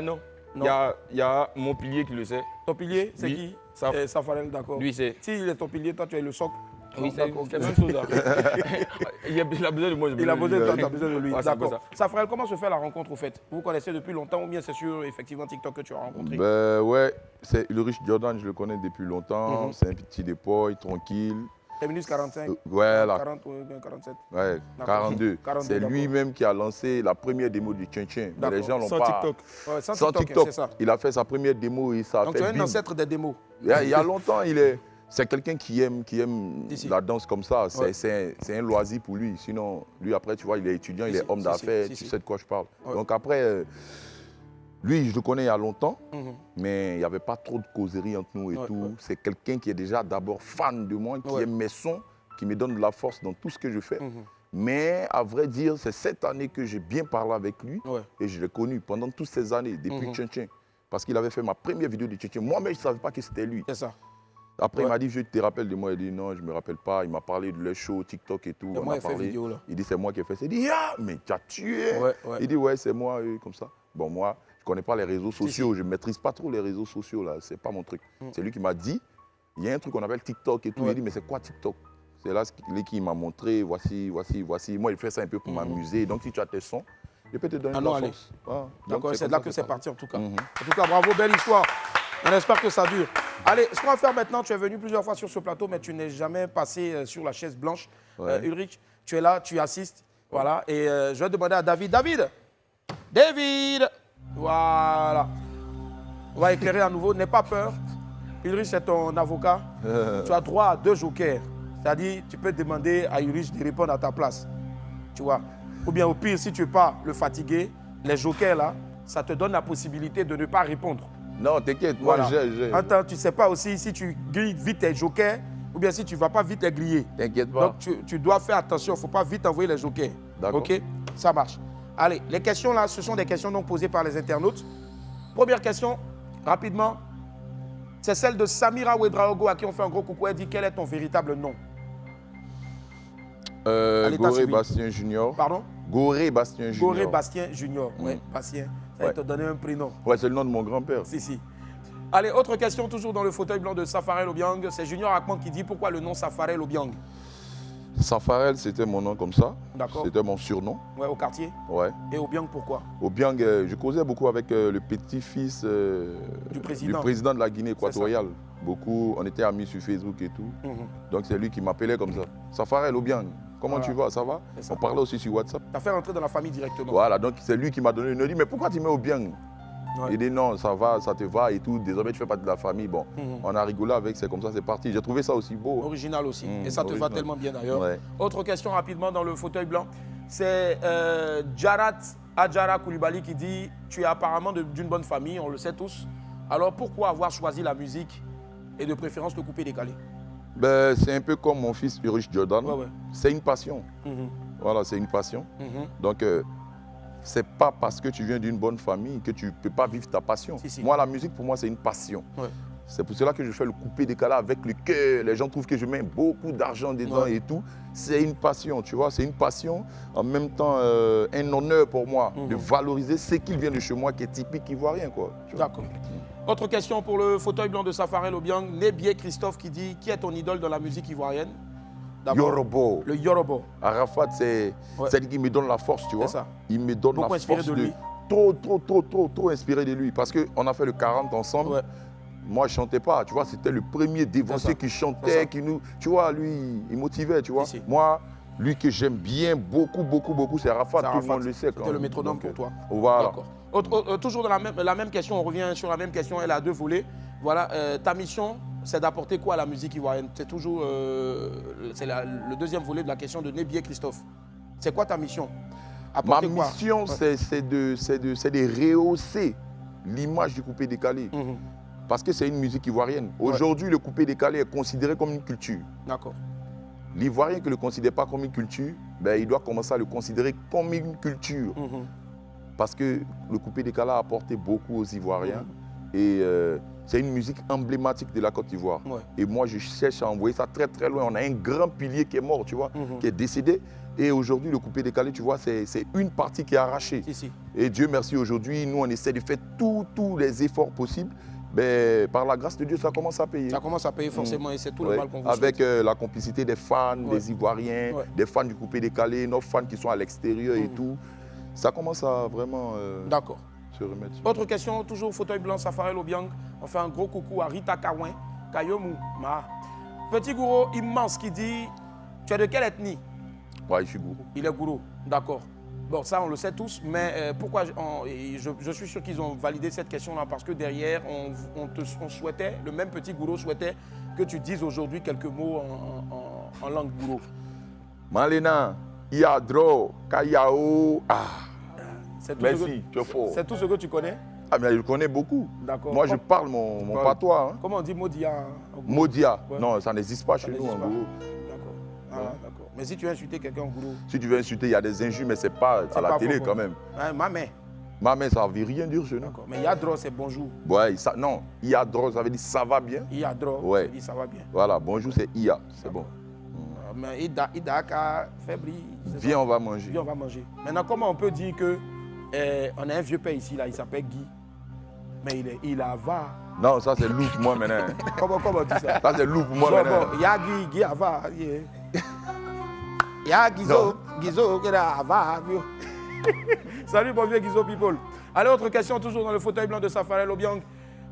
Non. Il y a mon pilier qui le sait. Ton pilier, c'est qui? Safarel, d'accord. Lui, c'est... S'il est ton pilier, toi, tu es le socle. Oui, c'est la même chose. Il a besoin de moi. Il a besoin de toi, tu as besoin de lui. D'accord. Safarel, comment se fait la rencontre au fait? Vous connaissez depuis longtemps ou bien c'est sur effectivement TikTok que tu as rencontré? Ouais, c'est Ulrich Jordan, je le connais depuis longtemps. C'est un petit dépôt, tranquille. 1 minutes 45. Ouais, là. 40 ou 47. Ouais, 42. C'est lui-même qui a lancé la première démo du Tchin Tchin. Mais les gens l'ont pas. TikTok. Ouais, sans TikTok. C'est ça. Il a fait sa première démo et ça a fait. Donc tu es un ancêtre des démos. Il y a longtemps, c'est quelqu'un qui aime la danse comme ça. C'est un loisir pour lui. Sinon, lui, après, tu vois, il est étudiant, il est homme d'affaires, tu sais de quoi je parle. Donc après, lui, je le connais il y a longtemps, mais il n'y avait pas trop de causerie entre nous et tout. C'est quelqu'un qui est déjà d'abord fan de moi, qui aime mes sons, qui me donne de la force dans tout ce que je fais. Mais à vrai dire, c'est cette année que j'ai bien parlé avec lui et je l'ai connu pendant toutes ces années, depuis Tchin Tchin. Parce qu'il avait fait ma première vidéo de Tchin Tchin. Moi-même, je ne savais pas que c'était lui. C'est ça. Après, il m'a dit, je te rappelle de moi. Il dit, non, je ne me rappelle pas. Il m'a parlé de leur show, TikTok et tout. On a parlé. Vidéo, là. Il dit, c'est moi qui ai fait ça. Il dit, ah, mais tu as tué. Il dit, ouais, c'est moi, comme ça. Bon, moi, je ne connais pas les réseaux sociaux. Je ne maîtrise pas trop les réseaux sociaux, là. Ce n'est pas mon truc. C'est lui qui m'a dit, il y a un truc qu'on appelle TikTok et tout. Il dit, mais c'est quoi TikTok? C'est là qu'il m'a montré, voici. Moi, il fait ça un peu pour m'amuser. Donc, si tu as tes sons, je peux te donner de la force. D'accord, c'est là que c'est parti, en tout cas. En tout cas, bravo, belle histoire. On espère que ça dure. Allez, ce qu'on va faire maintenant, tu es venu plusieurs fois sur ce plateau, mais tu n'es jamais passé sur la chaise blanche. Ouais. Ulrich, tu es là, tu assistes. Voilà, et je vais demander à David. David. Voilà. On va éclairer à nouveau, n'aie pas peur. Ulrich, c'est ton avocat. Tu as droit à 2 jokers. C'est-à-dire, tu peux demander à Ulrich de répondre à ta place. Tu vois. Ou bien au pire, si tu n'es pas le fatigué, les jokers là, ça te donne la possibilité de ne pas répondre. Non, t'inquiète, moi j'ai. Attends, tu ne sais pas aussi si tu grilles vite tes jokers ou bien si tu ne vas pas vite les griller. T'inquiète pas. Donc tu dois faire attention, il ne faut pas vite envoyer les jokers. D'accord. Ok, ça marche. Allez, les questions là, ce sont des questions donc posées par les internautes. Première question, rapidement, c'est celle de Samira Ouedraogo à qui on fait un gros coucou. Elle dit quel est ton véritable nom? Goré Bastien Junior. Pardon? Goré Bastien Junior. Goré Bastien Junior, oui, Bastien. Ça va te donner un prénom. Ouais, c'est le nom de mon grand-père. Si. Allez, autre question, toujours dans le fauteuil blanc de Safarel Obiang. C'est Junior Akman qui dit pourquoi le nom Safarel Obiang? Safarel, c'était mon nom comme ça. D'accord. C'était mon surnom. Ouais, au quartier. Ouais. Et Obiang, pourquoi? Obiang, je causais beaucoup avec le petit-fils du président de la Guinée équatoriale. Beaucoup, on était amis sur Facebook et tout. Donc c'est lui qui m'appelait comme ça. Safarel Obiang, comment tu vas? Ça va? On parlait aussi sur WhatsApp. Tu as fait rentrer dans la famille directement. Voilà, donc c'est lui qui m'a donné le nom. Il dit, mais pourquoi tu mets Obiang? Il dit non, ça va, ça te va et tout. Désormais, tu fais partie de la famille. Bon, on a rigolé avec, c'est comme ça, c'est parti. J'ai trouvé ça aussi beau. Original aussi. Et ça te va tellement bien d'ailleurs. Ouais. Autre question rapidement dans le fauteuil blanc. C'est Jarat Adjara Koulibaly qui dit tu es apparemment d'une bonne famille, on le sait tous. Alors pourquoi avoir choisi la musique et de préférence le coupé décalé? Ben, c'est un peu comme mon fils Ulrich Jordan. Ouais. C'est une passion. Voilà, c'est une passion. Donc, c'est pas parce que tu viens d'une bonne famille que tu ne peux pas vivre ta passion. Si. Moi, la musique, pour moi, c'est une passion. Ouais. C'est pour cela que je fais le coupé décalé avec le cœur. Les gens trouvent que je mets beaucoup d'argent dedans et tout. C'est une passion, tu vois. C'est une passion, en même temps, un honneur pour moi de valoriser ce qui vient de chez moi, qui est typique ivoirien, quoi. D'accord. Autre question pour le fauteuil blanc de Safarel Obiang. Nébié Christophe qui dit qui est ton idole dans la musique ivoirienne? Yorobo. Le Yorobo. Arafat, c'est lui qui me donne la force, tu vois. Ça. Il me donne beaucoup la force de lui. Trop inspiré de lui. Parce qu'on a fait le 40 ensemble. Ouais. Moi, je ne chantais pas, tu vois. C'était le premier dévancier qui chantait, qui nous... Tu vois, lui, il motivait, tu vois. Moi, lui que j'aime bien beaucoup, c'est Arafat. Tout le monde le sait. C'était le métronome pour toi. Voilà. Toujours dans la même question, on revient sur la même question. Elle a 2 volets. Voilà, ta mission, c'est d'apporter quoi à la musique ivoirienne? C'est toujours le 2e volet de la question de Nébié Christophe. C'est quoi ta mission? Apporter Ma mission, c'est de rehausser l'image du coupé décalé. Parce que c'est une musique ivoirienne. Aujourd'hui, le coupé décalé est considéré comme une culture. D'accord. L'Ivoirien qui ne le considère pas comme une culture, ben, il doit commencer à le considérer comme une culture. Parce que le coupé décalé a apporté beaucoup aux Ivoiriens. Et c'est une musique emblématique de la Côte d'Ivoire. Et moi, je cherche à envoyer ça très loin. On a un grand pilier qui est mort, tu vois, qui est décédé. Et aujourd'hui, le coupé décalé, tu vois, c'est une partie qui est arrachée. Et Dieu merci, aujourd'hui, nous, on essaie de faire tous les efforts possibles. Ben, par la grâce de Dieu, ça commence à payer. Ça commence à payer forcément et c'est tout le mal qu'on vous Avec la complicité des fans, des Ivoiriens, des fans du coupé décalé, nos fans qui sont à l'extérieur et tout. Ça commence à vraiment se remettre. Autre question, toujours au fauteuil blanc, Safarel Obiang. On fait un gros coucou à Rita Kawin, Kayomu, Ma. Petit gourou immense qui dit, tu es de quelle ethnie? Ouais, je suis gourou. Il est gourou, d'accord. Bon, ça, on le sait tous, mais pourquoi je suis sûr qu'ils ont validé cette question-là parce que derrière, on souhaitait, le même petit gourou souhaitait que tu dises aujourd'hui quelques mots en langue gourou. Malena, Iadro, Kayao. Merci, tu es fort. C'est tout ce que tu connais? Ah, mais je connais beaucoup. D'accord. Moi, je parle mon patois. Hein. Comment on dit Modia? Modia. Non, ça n'existe pas chez nous en gourou. D'accord. Ah, d'accord. Mais si tu veux insulter quelqu'un en gourou? Si tu veux insulter, il y a des injures, mais ce n'est pas à la télé quand même. Maman. Maman, ça ne veut rien dire chez nous. D'accord. Mais Yadro, c'est bonjour. Ouais, non, Iadro, ça veut dire ça va bien. Iadro, ça veut dire ça va bien. Voilà, bonjour, c'est Ia, c'est bon. Mais Ida a fait briller. Viens, on va manger. Viens, on va manger. Maintenant, comment on peut dire que on a un vieux père ici, là, il s'appelle Guy, mais il a va. Non, ça c'est loup pour moi maintenant. Comment on dit ça? Ça c'est loup pour moi maintenant. Il y a Guy Ava. Il y a Gizo qui est Ava. Salut mon vieux Gizo people. Allez, autre question, toujours dans le fauteuil blanc de Safarel Obiang.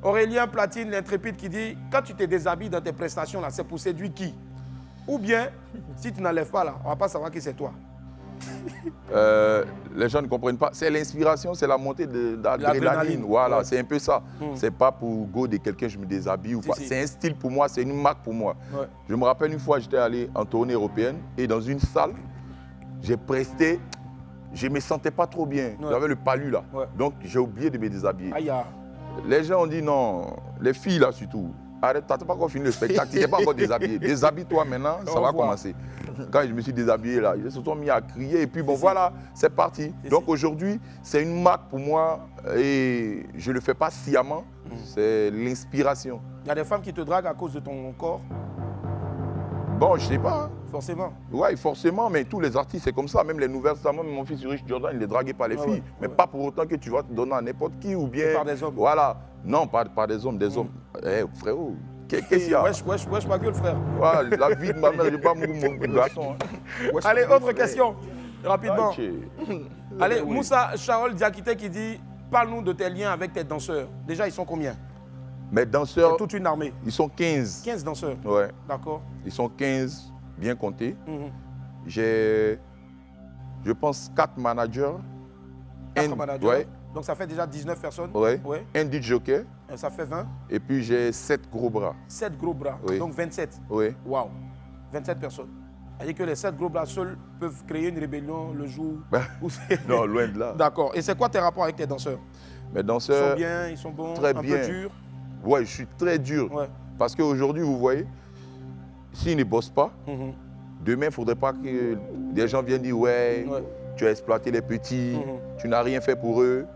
Aurélien Platine, l'intrépide, qui dit, quand tu te déshabilles dans tes prestations, là, c'est pour séduire qui? Ou bien, si tu n'enlèves pas, là, on ne va pas savoir qui c'est toi. Les gens ne comprennent pas. C'est l'inspiration, c'est la montée d'adrénaline. Voilà, ouais. C'est un peu ça. C'est pas pour go de quelqu'un, je me déshabille ou pas. C'est un style pour moi, c'est une marque pour moi. Ouais. Je me rappelle une fois, j'étais allé en tournée européenne et dans une salle, j'ai presté, je ne me sentais pas trop bien. Ouais. J'avais le palu là. Ouais. Donc j'ai oublié de me déshabiller. Aïe. Les gens ont dit non, les filles là surtout. Arrête, tu n'as pas encore fini le spectacle, tu n'es pas encore déshabillé. Déshabille-toi maintenant, ça va commencer. Quand je me suis déshabillé là, ils se sont mis à crier et puis bon voilà, c'est parti. Donc aujourd'hui, c'est une marque pour moi et je ne le fais pas sciemment, c'est l'inspiration. Il y a des femmes qui te draguent à cause de ton corps? Bon, je ne sais pas. Hein. Forcément. Oui, forcément, mais tous les artistes, c'est comme ça. Même les nouvelles stars, même mon fils Rich Jordan, il est dragué par les filles. Mais pas pour autant que tu vas te donner à n'importe qui ou bien... Par des hommes. Voilà. Non, pas des hommes, des hommes. Eh, frérot, qu'est-ce qu'il y a? Wesh, ma gueule, frère. Ouais, la vie de ma mère, je ne vais pas mon garçon. Hein. Allez, autre question, rapidement. Allez, Moussa Charol Diakité qui dit, parle-nous de tes liens avec tes danseurs. Déjà, ils sont combien? Mes danseurs... C'est toute une armée. Ils sont 15. 15 danseurs? Ouais. D'accord. Ils sont 15, bien comptés. J'ai, je pense, 4 managers. 4 managers? Ouais. Donc ça fait déjà 19 personnes? Ouais. Un DJ jockey. Et ça fait 20? Et puis j'ai 7 gros bras. 7 gros bras, oui. Donc 27? Oui. Waouh, 27 personnes. C'est-à-dire que les 7 gros bras seuls peuvent créer une rébellion le jour où non, loin de là. D'accord. Et c'est quoi tes rapports avec tes danseurs? Mes danseurs... Ils sont bien, ils sont bons, très un bien. peu durs? Ouais, je suis très dur. Ouais. Parce qu'aujourd'hui, vous voyez, s'ils ne bossent pas, demain, il ne faudrait pas que des gens viennent dire ouais, tu as exploité les petits, tu n'as rien fait pour eux.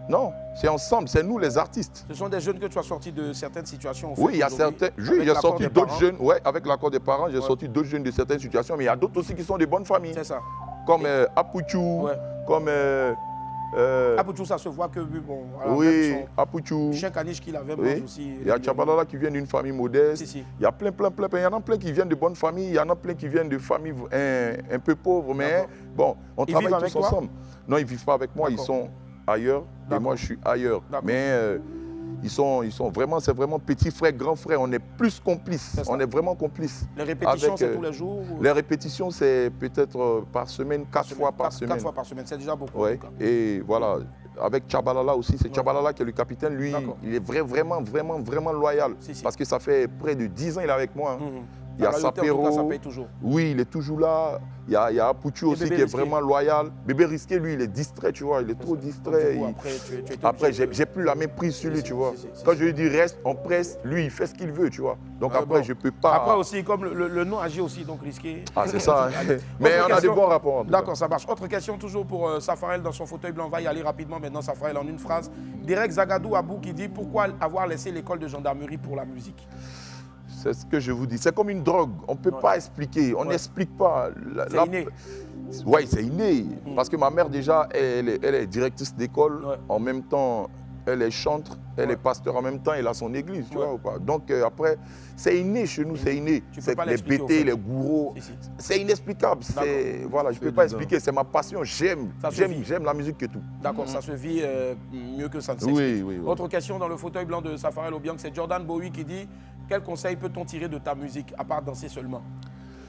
Non, c'est ensemble, c'est nous les artistes. Ce sont des jeunes que tu as sortis de certaines situations. Oui, il y a certains. J'ai sorti d'autres jeunes, ouais, avec l'accord des parents, j'ai sorti d'autres jeunes de certaines situations, mais il y a d'autres aussi qui sont de bonnes familles. C'est ça. Comme Apouchou, comme. Apouchou, ça se voit que bon. Oui, Apouchou. Chien Caniche qui l'avait aussi. Il y a Tchabalala qui vient d'une famille modeste. Il y a plein. Il y en a plein qui viennent de bonnes familles, il y en a plein qui viennent de familles un peu pauvres, mais bon, on travaille tous ensemble. Non, ils ne vivent pas avec moi, ils sont ailleurs et moi je suis ailleurs. Mais ils sont vraiment, c'est vraiment petit frère, grand frère, on est plus complices. On est vraiment complices. Les répétitions, c'est tous les jours? Les répétitions, c'est peut-être par semaine, 4 fois par semaine. 4 fois par semaine, c'est déjà beaucoup. Ouais. Et voilà, avec Tchabalala aussi, c'est Tchabalala qui est le capitaine. Lui, il est vraiment loyal. Parce que ça fait près de 10 ans qu'il est avec moi. Il y a Sapero. Ça paye toujours. Oui, il est toujours là. Il y a Apouchou aussi qui est vraiment loyal. Bébé Risqué, lui, il est distrait, tu vois. Il est trop distrait. Après, j'ai plus la même prise sur lui, tu vois. Quand je lui dis reste, on presse, lui, il fait ce qu'il veut, tu vois. Donc après, je peux pas. Après aussi, comme le nom agit aussi, donc Risqué. Ah, c'est ça. Mais on a des bons rapports. D'accord, ça marche. Autre question, toujours pour Safarel dans son fauteuil blanc. On va y aller rapidement maintenant, Safarel, en une phrase. Derek Zagadou Abou qui dit pourquoi avoir laissé l'école de gendarmerie pour la musique? C'est ce que je vous dis. C'est comme une drogue. On ne peut pas expliquer. On n'explique pas. C'est inné. Oui, c'est inné. Parce que ma mère, déjà, elle est directrice d'école. En même temps, elle est chantre. Elle est pasteur en même temps. Elle a son église. Tu vois, ou pas. Donc, après, c'est inné chez nous. C'est inné. Les bêtés, les gourous. C'est inexplicable. Voilà, je ne peux pas expliquer. C'est ma passion. J'aime la musique que tout. D'accord, ça se vit mieux que ça ne s'explique. Oui. Autre question dans le fauteuil blanc de Safarel Obiang, c'est Jordan Bowie qui dit quel conseil peut-on tirer de ta musique, à part danser seulement?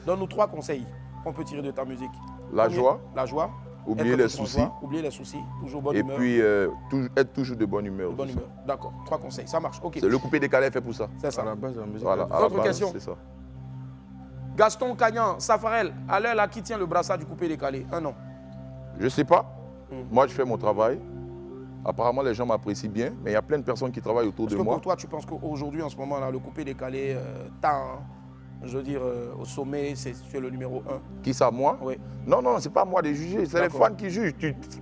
Donne-nous 3 conseils qu'on peut tirer de ta musique. La joie. La joie. Oublier les soucis. Oublier les soucis. Toujours bonne humeur. Et puis, être toujours de bonne humeur. Bonne humeur. D'accord. 3 conseils. Ça marche. Ok. C'est le coupé décalé fait pour ça. C'est ça. À la base de la musique. Voilà. Autre question. C'est ça. Gaston Cagnan, Safarel, à l'heure là, qui tient le brassard du coupé décalé? Un nom. Je ne sais pas. Moi, je fais mon travail. Apparemment, les gens m'apprécient bien, mais il y a plein de personnes qui travaillent autour de moi. Pour toi, tu penses qu'aujourd'hui, en ce moment, là, le coupé décalé, je veux dire, au sommet, c'est le numéro 1? Qui ça, moi? Oui. Non, c'est pas moi de juger, c'est les fans qui jugent.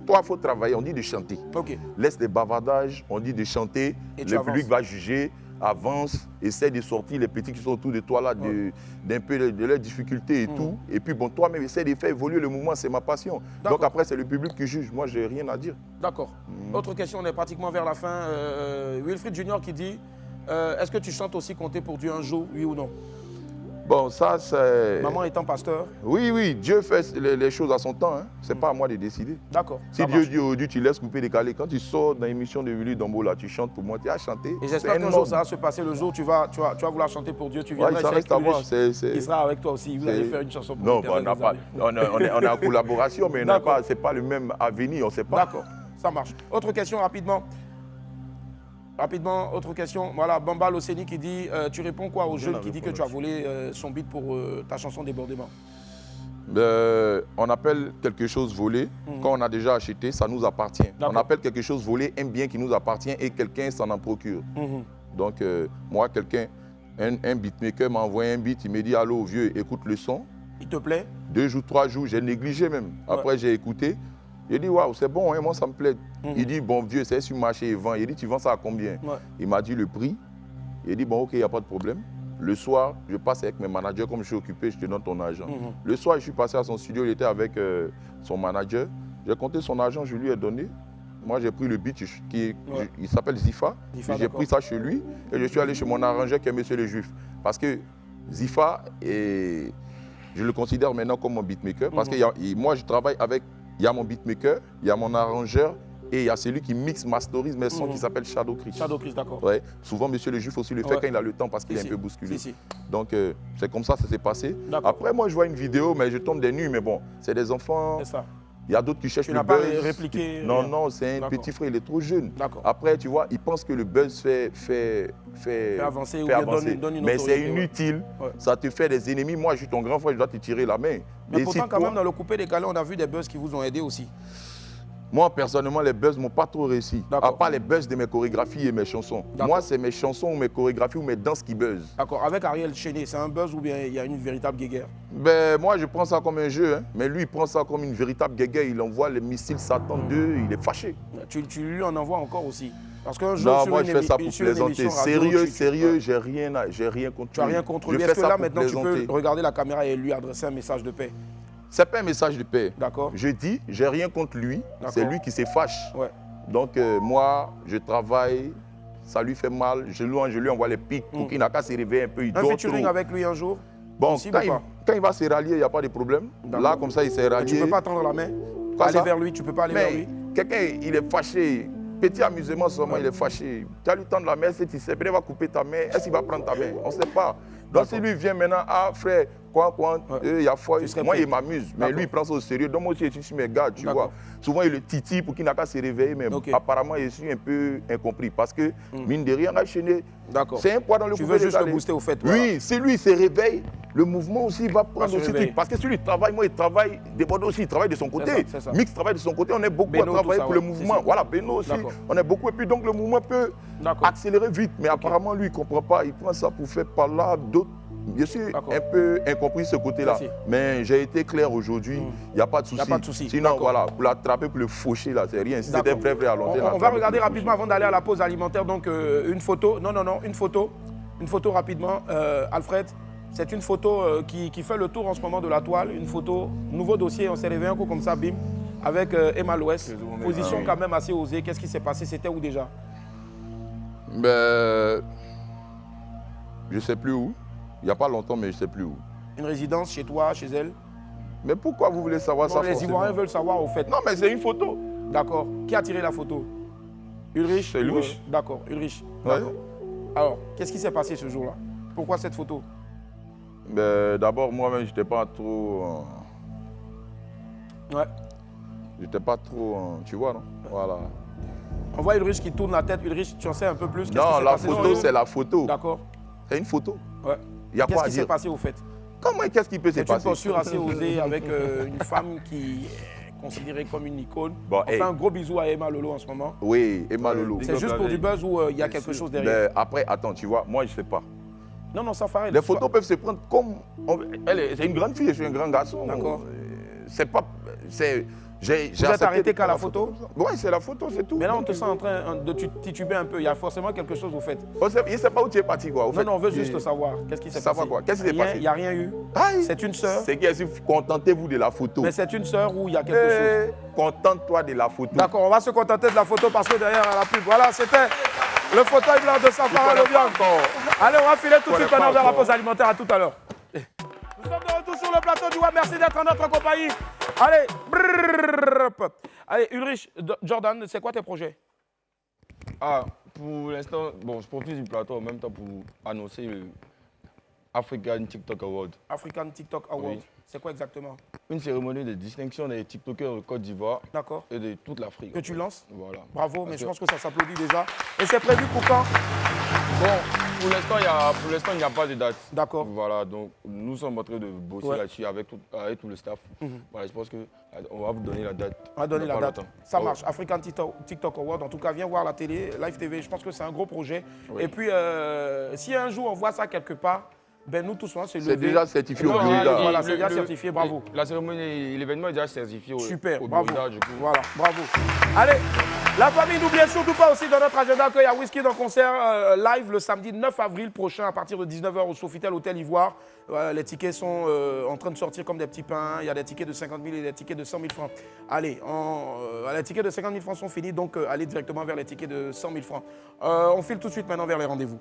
Toi, il faut travailler, on dit de chanter. Ok. Laisse les bavardages, on dit de chanter, le public va juger, avance, essaie de sortir les petits qui sont autour de toi là, d'un peu de leurs difficultés et tout. Et puis bon, toi-même, essaie de faire évoluer le mouvement, c'est ma passion. Donc après, c'est le public qui juge, moi, j'ai rien à dire. D'accord. Autre question, on est pratiquement vers la fin. Wilfried Junior qui dit, est-ce que tu chantes aussi compter pour Dieu un jour, oui ou non? Bon, ça, c'est... Maman étant pasteur? Oui, Dieu fait les choses à son temps. Hein. Ce n'est pas à moi de décider. D'accord. Si Dieu dit aujourd'hui, tu laisses couper décalé. Quand tu sors dans l'émission de Willy Dombo, là, tu chantes pour moi, tu as chanté. Et j'espère qu'un jour, ça va se passer le jour où tu vas vouloir chanter pour Dieu. Tu viendras ça reste à voir. Il sera avec toi aussi. Vous allez faire une chanson pour non, on est en collaboration, mais ce n'est pas le même avenir, on ne sait pas. D'accord, ça marche. Autre question rapidement. Rapidement, autre question. Voilà, Bamba Loseni qui dit, tu réponds quoi aux jeunes qui dit que tu as volé son beat pour ta chanson Débordement? On appelle quelque chose volé. Quand on a déjà acheté, ça nous appartient. On appelle quelque chose volé un bien qui nous appartient et quelqu'un s'en en procure. Donc, moi, un beatmaker m'a envoyé un beat, il me dit, allô vieux, écoute le son. Il te plaît? 2 jours, 3 jours, j'ai négligé même. Après, j'ai écouté. J'ai dit, waouh, c'est bon, hein, moi ça me plaît. Il dit, bon vieux, c'est sur le marché, il vend. Il dit, tu vends ça à combien? Il m'a dit le prix. Il dit, bon ok, il n'y a pas de problème. Le soir, je passe avec mes managers, comme je suis occupé, je te donne ton argent. Le soir, je suis passé à son studio, il était avec son manager. J'ai compté son argent, je lui ai donné. Moi, j'ai pris le beat, il s'appelle Zifa. J'ai pris ça chez lui et je suis allé chez mon arrangeur qui est Monsieur le Juif. Parce que Zifa, je le considère maintenant comme mon beatmaker. Parce que moi, je travaille avec... Il y a mon beatmaker, il y a mon arrangeur et il y a celui qui mixe, masterise mes sons qui s'appelle Shadow Chris. Shadow Chris, d'accord. Ouais. Souvent, Monsieur le Juif aussi le fait quand il a le temps parce qu'il est un peu bousculé. Donc, c'est comme ça que ça s'est passé. Après, moi, je vois une vidéo, mais je tombe des nues. Mais bon, c'est des enfants. C'est ça. Il y a d'autres qui cherchent le buzz. Tu n'as pas répliqué? Non, c'est un petit frère, il est trop jeune. Après, tu vois, il pense que le buzz fait avancer. Donne mais c'est inutile. Ça te fait des ennemis. Moi, je suis ton grand frère, je dois te tirer la main. Mais pourtant, quand même, dans le coupé décalé, on a vu des buzz qui vous ont aidé aussi. Moi, personnellement, les buzz ne m'ont pas trop réussi. À part les buzz de mes chorégraphies et mes chansons. Moi, c'est mes chansons ou mes chorégraphies ou mes danses qui buzzent. D'accord. Avec Ariel Chéné, c'est un buzz ou bien il y a une véritable guéguerre? Moi, je prends ça comme un jeu. Hein. Mais lui, il prend ça comme une véritable guéguerre. Il envoie les missiles Satan 2, il est fâché. Tu lui en envoies encore aussi? Parce qu'un jour, non, moi, je fais ça pour plaisanter. Sérieux, j'ai rien contre lui. Tu n'as rien contre lui. Est-ce que là, maintenant, tu peux regarder la caméra et lui adresser un message de paix? C'est pas un message de paix. D'accord. Je dis, j'ai rien contre lui. C'est lui qui se fâche. Donc, moi, je travaille. Ça lui fait mal. Je lui envoie les pics pour qu'il n'a qu'à se réveiller un peu. Un featuring avec lui un jour? Bon, quand il va se rallier, il n'y a pas de problème. Là, comme ça, il s'est rallié. Tu ne peux pas tendre la main? Aller vers lui, tu ne peux pas aller vers lui? Quelqu'un, il est fâché. Petit amusement seulement, il est fâché. Tu as lui tendre la main, si tu sais, peut-être il va couper ta main. Est-ce qu'il va prendre ta main? On ne sait pas. Donc si lui vient maintenant, frère, il y a foi, moi il m'amuse, mais lui il prend ça au sérieux. Donc moi aussi je suis mes gars, tu vois. Souvent il le titille pour qu'il n'a qu'à se réveiller, mais apparemment je suis un peu incompris parce que mine de rien, enchaîné, c'est un poids dans le coupé. Tu veux juste le booster au fait? Oui, si lui il se réveille, le mouvement aussi va prendre aussi truc. Parce que si lui travaille, moi il travaille, Débordé aussi il travaille de son côté. Mix travaille de son côté, on est beaucoup à travailler pour le mouvement. Voilà, Beno aussi, on est beaucoup et puis donc le mouvement peut accélérer vite, mais apparemment lui il ne comprend pas, il prend ça pour faire par là d'autres. Je suis un peu incompris de ce côté-là, mais j'ai été clair aujourd'hui, il n'y a pas de souci. Sinon, voilà, pour l'attraper, pour le faucher, là, c'est rien. Si c'était vrai à long terme. On va regarder rapidement avant d'aller à la pause alimentaire, donc une photo. Non, une photo. Une photo rapidement. Alfred, c'est une photo qui fait le tour en ce moment de la toile. Une photo, nouveau dossier, on s'est réveillé un coup comme ça, bim, avec Emma l'Ouest. Position quand même assez osée. Qu'est-ce qui s'est passé? C'était où déjà? Je ne sais plus où. Il n'y a pas longtemps, mais je ne sais plus où. Une résidence chez toi, chez elle? Mais pourquoi vous voulez savoir ça? Les Ivoiriens veulent savoir au fait. Non, mais c'est une photo. D'accord. Qui a tiré la photo? Ulrich? C'est Ulrich. D'accord, Ulrich. D'accord. Alors, qu'est-ce qui s'est passé ce jour-là? Pourquoi cette photo? D'abord, moi-même, je n'étais pas trop... Je n'étais pas trop... tu vois, non? Voilà. On voit Ulrich qui tourne la tête. Ulrich, tu en sais un peu plus? Non, la photo, c'est la photo. D'accord. C'est une photo. Ouais. Qu'est-ce qui s'est passé au fait? Comment? Qu'est-ce qui peut se passer? C'est une posture assez osée avec une femme qui est considérée comme une icône. Bon, on fait un gros bisou à Emma Lolo en ce moment. Oui, Emma Lolo. C'est juste pour du buzz ou il y a quelque chose derrière? Après, attends, tu vois, moi je ne sais pas. Non, ça ferait. Les photos peuvent se prendre comme... C'est une grande fille, je suis un grand garçon. D'accord. C'est pas... Vous êtes arrêté qu'à la photo? Oui, c'est la photo, c'est tout. Mais là, on te sent en train de tituber un peu. Il y a forcément quelque chose au fait. Il ne sait pas où tu es parti, quoi. Non, on veut juste savoir. Qu'est-ce qui s'est passé? Qu'est-ce qui s'est passé? Il n'y a rien eu. C'est une sœur. C'est qui? Contentez-vous de la photo. Mais c'est une sœur ou il y a quelque chose? Contente-toi de la photo. D'accord, on va se contenter de la photo parce que derrière la pub, voilà, c'était le fauteuil blanc de Safara Le Bianco. Allez, on va filer tout de suite pendant la pause alimentaire. À tout à l'heure. sur le plateau du WAP. Merci d'être en notre compagnie. Allez, allez, Ulrich, Jordan, c'est quoi tes projets? Pour l'instant, bon, je profite du plateau en même temps pour annoncer le African TikTok Award. African TikTok Award. Oui. C'est quoi exactement? Une cérémonie de distinction des TikTokers de Côte d'Ivoire et de toute l'Afrique. Que tu lances? Voilà. Bravo, mais je pense que ça s'applaudit déjà. Et c'est prévu pour quand? Bon, pour l'instant, il n'y a pas de date. D'accord. Voilà, donc nous sommes en train de bosser là-dessus avec tout le staff. Voilà, je pense qu'on va vous donner la date. On va donner la date. Ça marche. African TikTok Award. En tout cas, viens voir la télé, Live TV. Je pense que c'est un gros projet. Oui. Et puis, si un jour on voit ça quelque part, ben nous tous, c'est déjà certifié au Buida. Voilà, c'est déjà certifié, bravo. La cérémonie, l'événement est déjà certifié Super, au bravo. Buida, du coup. Voilà, bravo. Allez, la famille, n'oubliez surtout pas aussi dans notre agenda qu'il y a Wizkid en concert live le samedi 9 avril prochain à partir de 19h au Sofitel Hôtel Ivoire. Les tickets sont en train de sortir comme des petits pains. Il y a des tickets de 50 000 et des tickets de 100 000 francs. Allez, les tickets de 50 000 francs sont finis, donc allez directement vers les tickets de 100 000 francs. On file tout de suite maintenant vers les rendez-vous.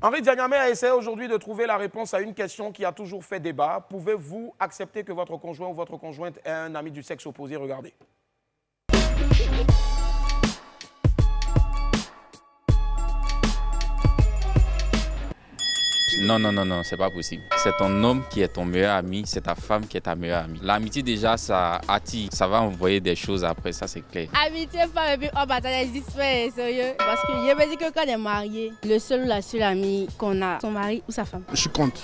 Henri Dianyamé a essayé aujourd'hui de trouver la réponse à une question qui a toujours fait débat. Pouvez-vous accepter que votre conjoint ou votre conjointe ait un ami du sexe opposé? Regardez. Non, c'est pas possible. C'est ton homme qui est ton meilleur ami, c'est ta femme qui est ta meilleure amie. L'amitié déjà, ça attire, ça va envoyer des choses après, ça c'est clair. Amitié, femme et puis homme, ça existe pas, sérieux. Parce que je me dis que quand on est marié, le seul ou la seule amie qu'on a, son mari ou sa femme. Je suis contre.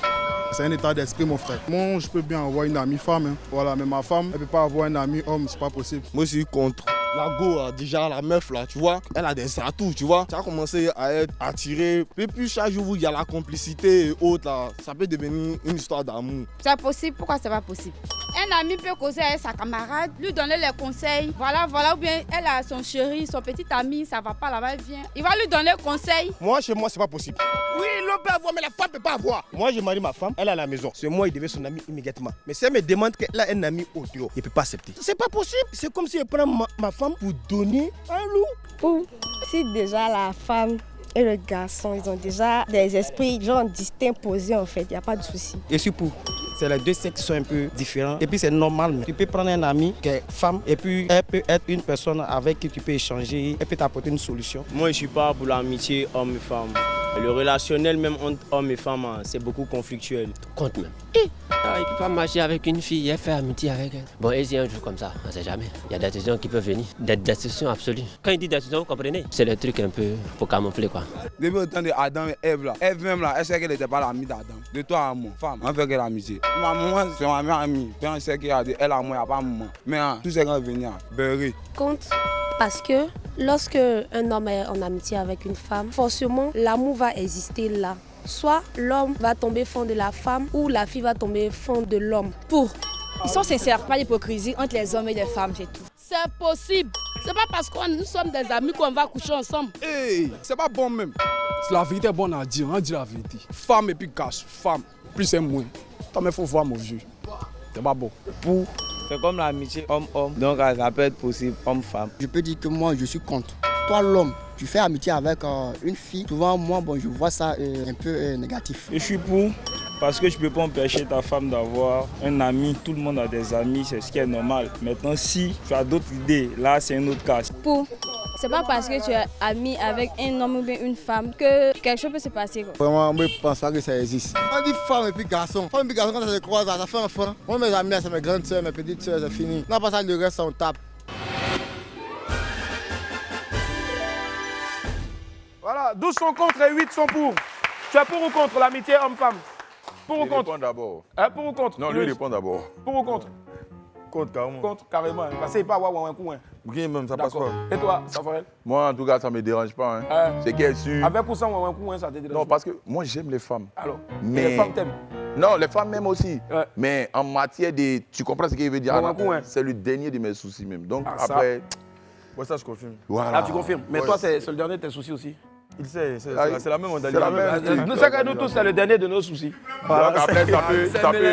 C'est un état d'esprit, mon frère. Moi, je peux bien avoir une amie femme, hein. Voilà, mais ma femme, elle peut pas avoir un ami homme, c'est pas possible. Moi, je suis contre. La go, déjà, la meuf, là, tu vois, elle a des atouts, tu vois. Ça a commencé à être attiré. Et puis, chaque jour, il y a la complicité et autres, là. Ça peut devenir une histoire d'amour. C'est possible, pourquoi c'est pas possible? Un ami peut causer avec sa camarade, lui donner les conseils. Voilà, ou bien elle a son chéri, son petit ami, ça va pas là-bas, il vient. Il va lui donner conseil. Moi, chez moi, c'est pas possible. Oui, l'homme peut avoir, mais la femme peut pas avoir. Moi, je marie ma femme, elle est à la maison. C'est moi, il devait son ami immédiatement. Mais si elle me demande qu'elle a un ami au dehors, il peut pas accepter. C'est pas possible. C'est comme si elle prend ma femme pour donner un loup. Ou si déjà la femme et le garçon, ils ont déjà des esprits genre distincts posés en fait, il n'y a pas de souci. Je suis pour. C'est les deux sexes qui sont un peu différents et puis c'est normal. Tu peux prendre un ami qui est femme et puis elle peut être une personne avec qui tu peux échanger, elle peut t'apporter une solution. Moi je suis pas pour l'amitié homme et femme. Le relationnel même entre hommes et femmes, c'est beaucoup conflictuel. Compte même. Il ne peut pas marcher avec une fille et faire amitié avec elle. Bon, et si un jour comme ça, on ne sait jamais. Il y a des décisions qui peuvent venir, des décisions absolues. Quand il dit décision, vous comprenez? C'est le truc un peu pour camoufler quoi. Depuis au temps d'Adam et Ève là, Ève même là, elle sait qu'elle n'était pas l'amie d'Adam. De toi à moi, femme, on fait que l'amitié. Moi, c'est ma meilleure amie. Puis on sait qu'elle a dit, elle à moi, il n'y a pas moment. Mais tout ce qui va venir, beurrer. Compte. Parce que lorsque un homme est en amitié avec une femme, forcément l'amour va exister là. Soit l'homme va tomber fond de la femme ou la fille va tomber fond de l'homme. Ils sont sincères, pas d'hypocrisie entre les hommes et les femmes, c'est tout. C'est possible. C'est pas parce que nous sommes des amis qu'on va coucher ensemble. Hey, c'est pas bon même. C'est la vérité bonne à dire, on dit la vérité. Femme et puis casse, femme, plus et moins. Toi, il faut voir mon vieux. C'est pas bon. Pour, c'est comme l'amitié homme-homme, donc ça peut être possible homme-femme. Je peux dire que moi, je suis contre. Toi, l'homme, tu fais amitié avec une fille. Souvent, moi, je vois ça un peu négatif. Je suis pour, parce que je ne peux pas empêcher ta femme d'avoir un ami. Tout le monde a des amis, c'est ce qui est normal. Maintenant, si tu as d'autres idées, là, c'est un autre cas. Pour. C'est pas parce que tu es ami avec un homme ou bien une femme que quelque chose peut se passer. Quoi. Vraiment, moi, je pense pas que ça existe. On dit femme et puis garçon. Femme et puis garçon, quand ça se croise, ça fait enfant. Moi, mes amis, c'est mes grandes soeurs, mes petites soeurs, c'est fini. Non, pas ça, le reste, on tape. Voilà, 12 sont contre et 8 sont pour. Tu es pour ou contre l'amitié homme-femme? Pour ou contre? Il répond d'abord. Pour ou contre? Non, lui répond d'abord. Pour ou contre? Contre, carrément. Contre, carrément. Parce que c'est pas un coup. Rien même, ça passe pas. Et toi, Safarel? Moi, en tout cas, ça ne me dérange pas. Hein. C'est qu'elle est sûre. Avec ou sans un coup, ça te dérange? Non, parce que moi, j'aime les femmes. Alors, mais les femmes t'aiment? Non, les femmes même aussi. Ouais. Mais en matière de... Tu comprends ce qu'il veut dire? C'est le dernier de mes soucis même. Donc après... Ouais, ça, je confirme. Voilà. Ah, tu confirmes. Mais toi, c'est le dernier de tes soucis aussi? Il sait, c'est la même modalité. Nous savons que nous tous, c'est le dernier de nos soucis. Voilà. Donc après, ça peut.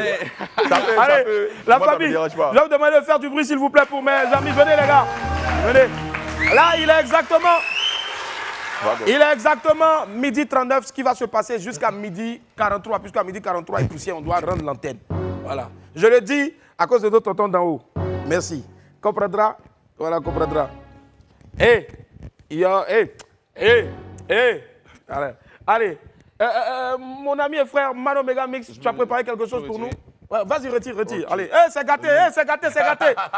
Allez, la famille, je vais vous demander de faire du bruit, s'il vous plaît, pour mes amis. Venez, les gars. Venez. Là, il est exactement Il est exactement midi 39, ce qui va se passer jusqu'à midi 43, puisqu'à midi 43 et poussière, on doit rendre l'antenne. Voilà. Je le dis à cause de notre tonton d'en haut. Merci. Comprendra? Voilà, comprendra. Allez. Mon ami et frère Mano Mega Mix, tu as préparé quelque chose pour nous? Ouais, vas-y, retire. Okay. Allez, c'est gâté.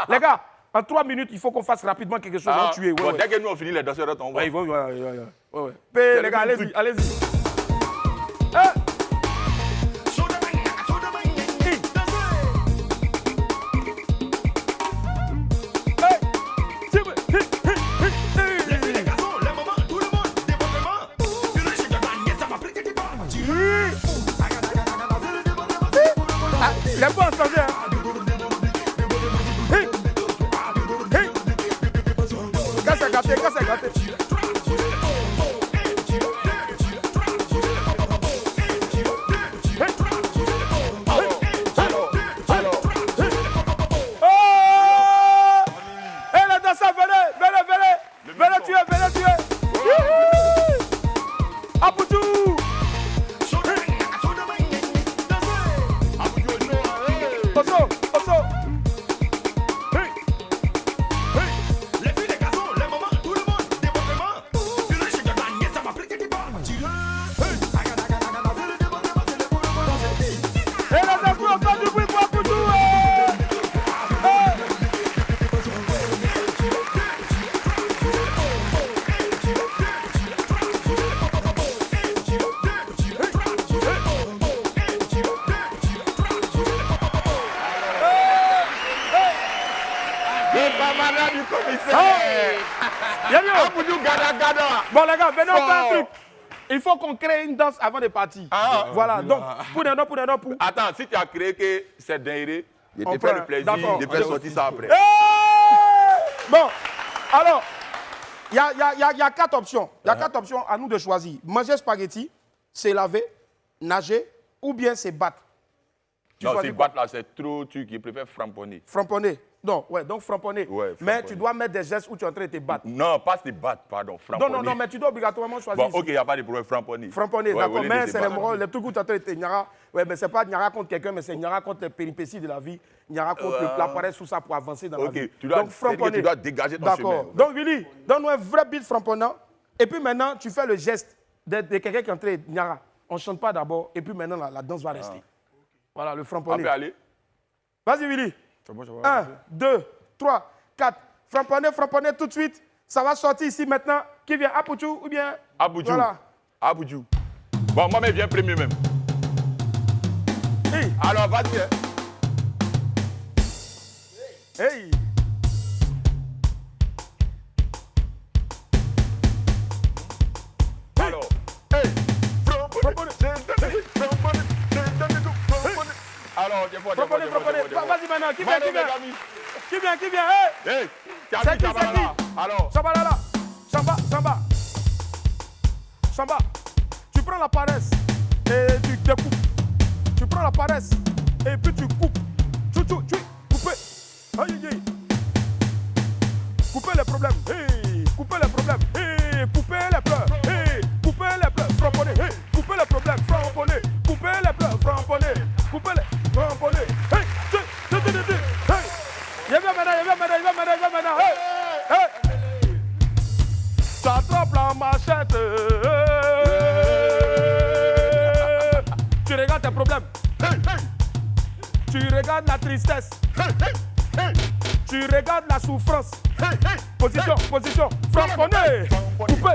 Les gars, en 3 minutes, il faut qu'on fasse rapidement quelque chose. Tuer. Bon, dès que nous on finit les danseurs, on va. Ouais, ils vont. Ouais. Les gars, allez-y. Les points ensemble, hein. Quand c'est gâté. Les danseurs, venez tuer. Apoutou. Osso. Les filles, les garçons, les mamans, tout le monde, département. Tu le sais, ça m'a pris que tu parles. Et les esprits, on fait du bruit pour Apoutou. Bon les gars, venez on fait un truc. Il faut qu'on crée une danse avant de partir. Voilà, donc, pour. Attends, si tu as créé que c'est dingue, je te fais le plaisir de faire sortir ça après. Bon, alors, il y a 4 options. Il y a 4 options à nous de choisir. Manger spaghetti, se laver, nager ou bien se battre. Non, se battre là, c'est trop truc. Je préfère framponner. Framponner. Non, ouais, donc framponner. Ouais, mais tu dois mettre des gestes où tu es en train de te battre. Non, pas se battre, pardon. Framponner. Non, mais tu dois obligatoirement choisir. Bon, ok, il n'y a pas de problème. Framponner. Framponner, d'accord. Mais c'est les trucs où tu es en train de te Niara. Ouais, mais c'est pas Niara contre quelqu'un, mais c'est Niara contre les péripéties de la vie. Niara contre l'appareil sous ça pour avancer dans la vie. Donc, framponner. Tu dois dégager ton chemin. D'accord. Donc, Willy, donne-nous un vrai beat framponnant. Et puis maintenant, tu fais le geste de quelqu'un qui est en train de Niara. On ne chante pas d'abord, et puis maintenant, la danse va rester. Voilà, le framponner. On peut aller. Vas-y, Willy. 1, 2, 3, 4. Framponner tout de suite. Ça va sortir ici maintenant. Qui vient? Apoutou ou bien? Apoutou. Voilà. Apoutou. Bon, moi, je viens premier même. Hey. Alors, vas-y. Hey. Alors, hey. Alors, vas-y maintenant, qui vient? Hey, c'est qui? Alors, Samba. Tu prends la paresse et tu découpes. Tu prends la paresse et puis tu coupes. Tu coupez. Aïe. Coupez les problèmes. Hey, coupez les problèmes. Hey, coupez les pleurs. Hey, coupez les pleurs. Framponner. Hey, coupez les problèmes. Framponner. Coupez les pleurs. Framponner. Coupez les framponner. Hey, hey. Il vient maintenant. Hey. T'attrapes la machette. Tu regardes tes problèmes. Tu regardes la tristesse. Tu regardes la souffrance. Position. Framponner. Coupé.